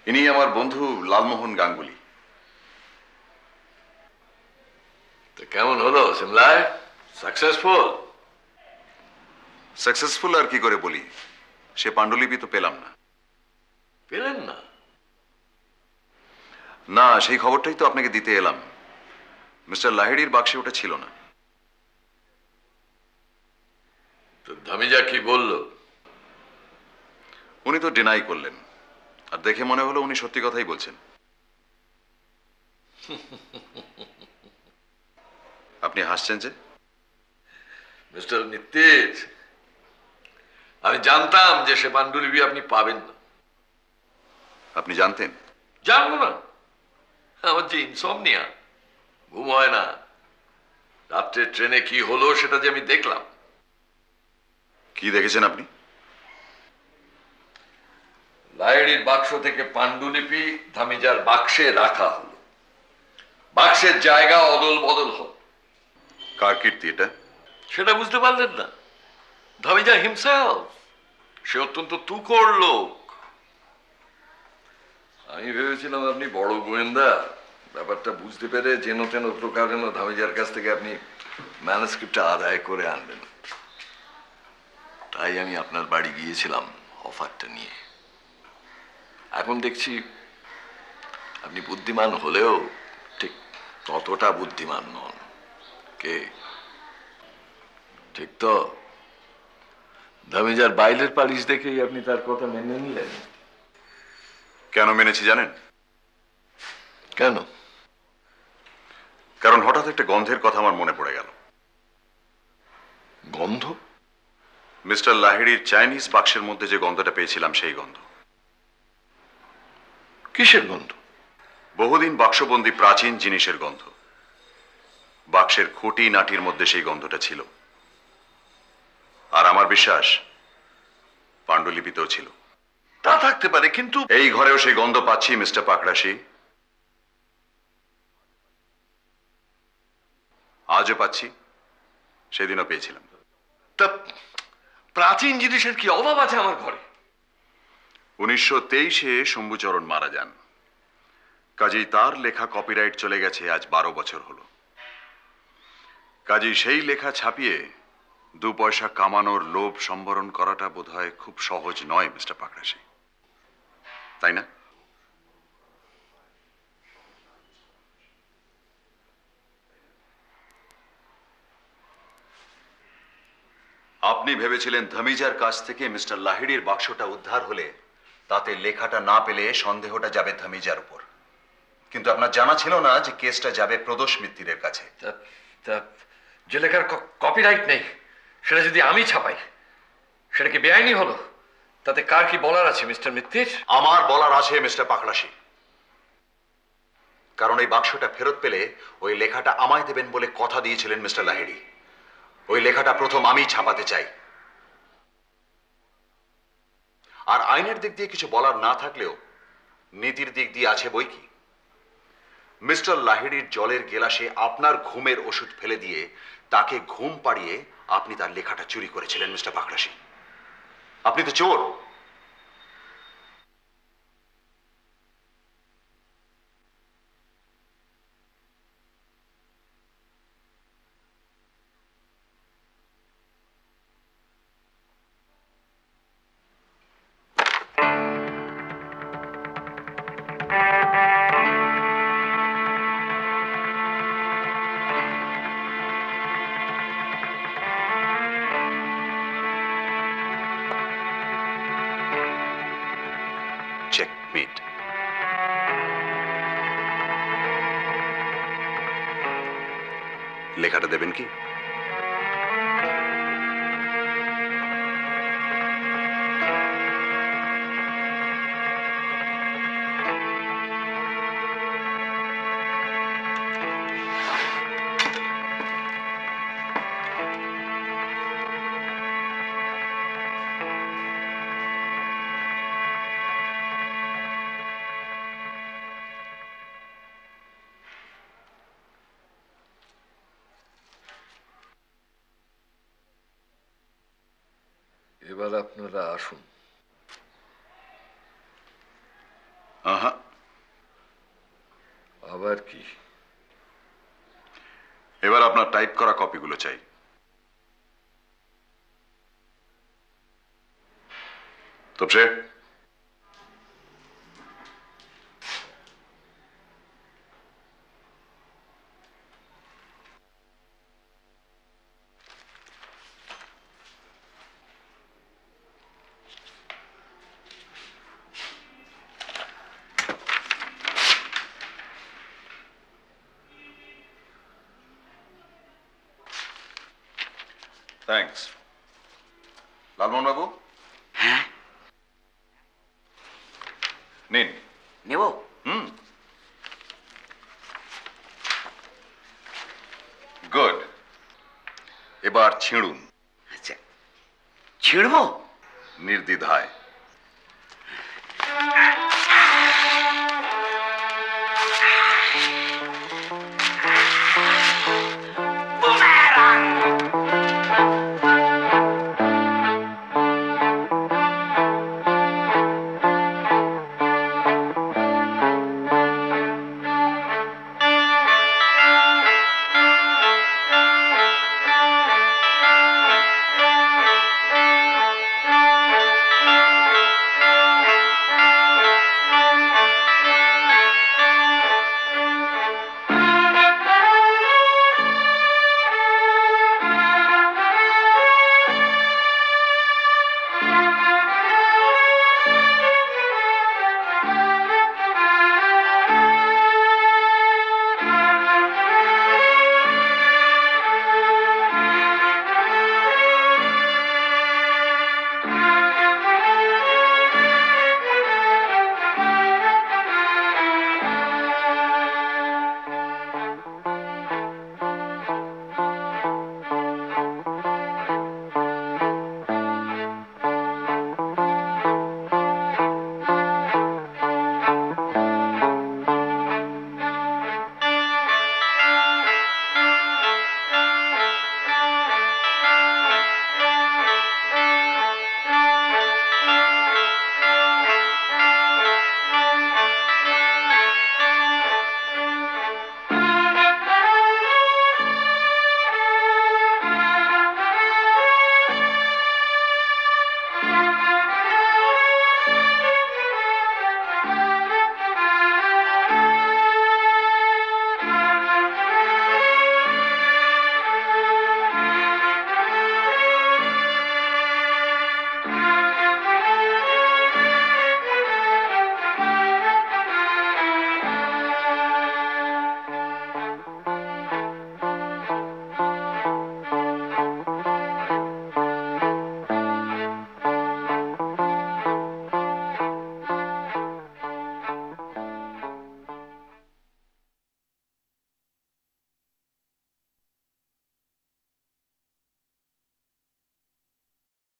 ইনি আমার বন্ধু লালমোহন গাঙ্গুলি। তো কেমন হলো সিমলায়? সাকসেসফুল? সাকসেসফুল আর কি করে বলি, সে পাণ্ডুলিপি তো পেলাম না। পেলেন না? না, সেই খবরটাই তো আপনাকে দিতে এলাম। মিস্টার লাহিড়ির বাক্সে ওটা ছিল না। তো ধামিজা কি বললো? উনি তো ডিনাই করলেন, আর দেখে মনে হলো উনি সত্যি কথাই বলছেন। আপনি হাসছেন যে? মিস্টার নিতেশ, আমি জানতাম যে সে পাণ্ডুলিপি আপনি পাবেন না। আপনি জানতেন? জানবো না? আমার যে ইনসমনিয়া, ঘুম হয় না, রাত্রে ট্রেনে কি হলো সেটা যে আমি দেখলাম। কি দেখেছেন আপনি? লাহিড়ির বাক্স থেকে পাণ্ডুলিপি ধামিজার বাক্সে রাখা হলো, বাক্সের জায়গা অদল বদল হল। কার কীর্তি এটা? সেটা বুঝতে পারলেন না? ধামিজা হিমসেলফ। সে অত্যন্ত তুখোড় লোক। আমি ভেবেছিলাম আপনি বড় গোয়েন্দা, ব্যাপারটা বুঝতে পেরে যেন তেন প্রকারেণ ধামিজার কাছ থেকে আপনি ম্যানুস্ক্রিপ্টটা আদায় করে আনবেন। তাই আমি আপনার বাড়ি গিয়েছিলাম অফারটা নিয়ে। এখন দেখছি আপনি বুদ্ধিমান হলেও ঠিক ততটা বুদ্ধিমান নন। কে ঠিক তো? ধামিজার বাইরের পালিশ দেখেই আপনি তার কথা মেনে নিলেন। কেন মেনেছি জানেন? কেন? কারণ হঠাৎ একটা গন্ধের কথা আমার মনে পড়ে গেল। গন্ধ? মিস্টার লাহিড়ির চাইনিজ বাক্সের মধ্যে যে গন্ধটা পেয়েছিলাম সেই গন্ধ। কিসের গন্ধ? বহুদিন বাক্সবন্দি প্রাচীন জিনিসের গন্ধ। বাক্সের খুঁটি নাটির মধ্যে সেই গন্ধটা ছিল। আর আমার বিশ্বাস পাণ্ডুলিপিতেও ছিল। তা থাকতে পারে, কিন্তু এই ঘরেও সেই গন্ধ পাচ্ছি মিস্টার পাকড়াশি। আজও পাচ্ছি, সেদিনও পেয়েছিলাম। তা প্রাচীন জিনিসের কি অভাব আছে আমার ঘরে? 1923-এ শম্ভুচরণ মারা যান, কাজেই তার লেখা কপিরাইট চলে গেছে আজ 12 বছর হলো। কাজেই সেই লেখা ছাপিয়ে 2 পয়সা কামানোর লোভ সম্বরণ করাটা বোধহয় খুব সহজ নয় মিস্টার পাকড়াশি, তাই না? আপনি ভেবেছিলেন ধামিজার কাছ থেকে মিস্টার লাহিড়ির বাক্সটা উদ্ধার হলে তাতে লেখাটা না পেলে সন্দেহটা যাবে ধামিজার উপর। কিন্তু আপনার জানা ছিল না যে কেসটা যাবে প্রদোষ মিত্তিরের কাছে। যে লেখার কপিরাইট নেই সেটা যদি আমি ছাপাই, সেটা কি বেআইনি হলো? তাতে কার কি বলার আছে মিস্টার মিত্তির? আমার বলার আছে মিস্টার পাকড়াশি, কারণ এই বাক্সটা ফেরত পেলে ওই লেখাটা আমায় দেবেন বলে কথা দিয়েছিলেন মিস্টার লাহিড়ি। ওই লেখাটা প্রথম আমি ছাপাতে চাই। আর আইনের দিক দিয়ে কিছু বলার না থাকলেও নীতির দিক দিয়ে আছে বই কি। মিস্টার লাহিড়ির জলের গেলাসে আপনার ঘুমের ওষুধ ফেলে দিয়ে তাকে ঘুম পাড়িয়ে আপনি তার লেখাটা চুরি করেছিলেন মিস্টার পাকড়াশি। আপনি তো চোর। চেকমেট। লেখাটা দেবেন কি? এবার আপনারা আসুন। আহা, আবার কি? এবার আপনার টাইপ করা কপিগুলো চাই। তপসে, থ্যাঙ্কস। লালমোহন বাবু, হ্যাঁ নিন। নেব? গুড, এবার ছিঁড়ুন। আচ্ছা, ছিঁড়বো? নির্দ্বিধায়।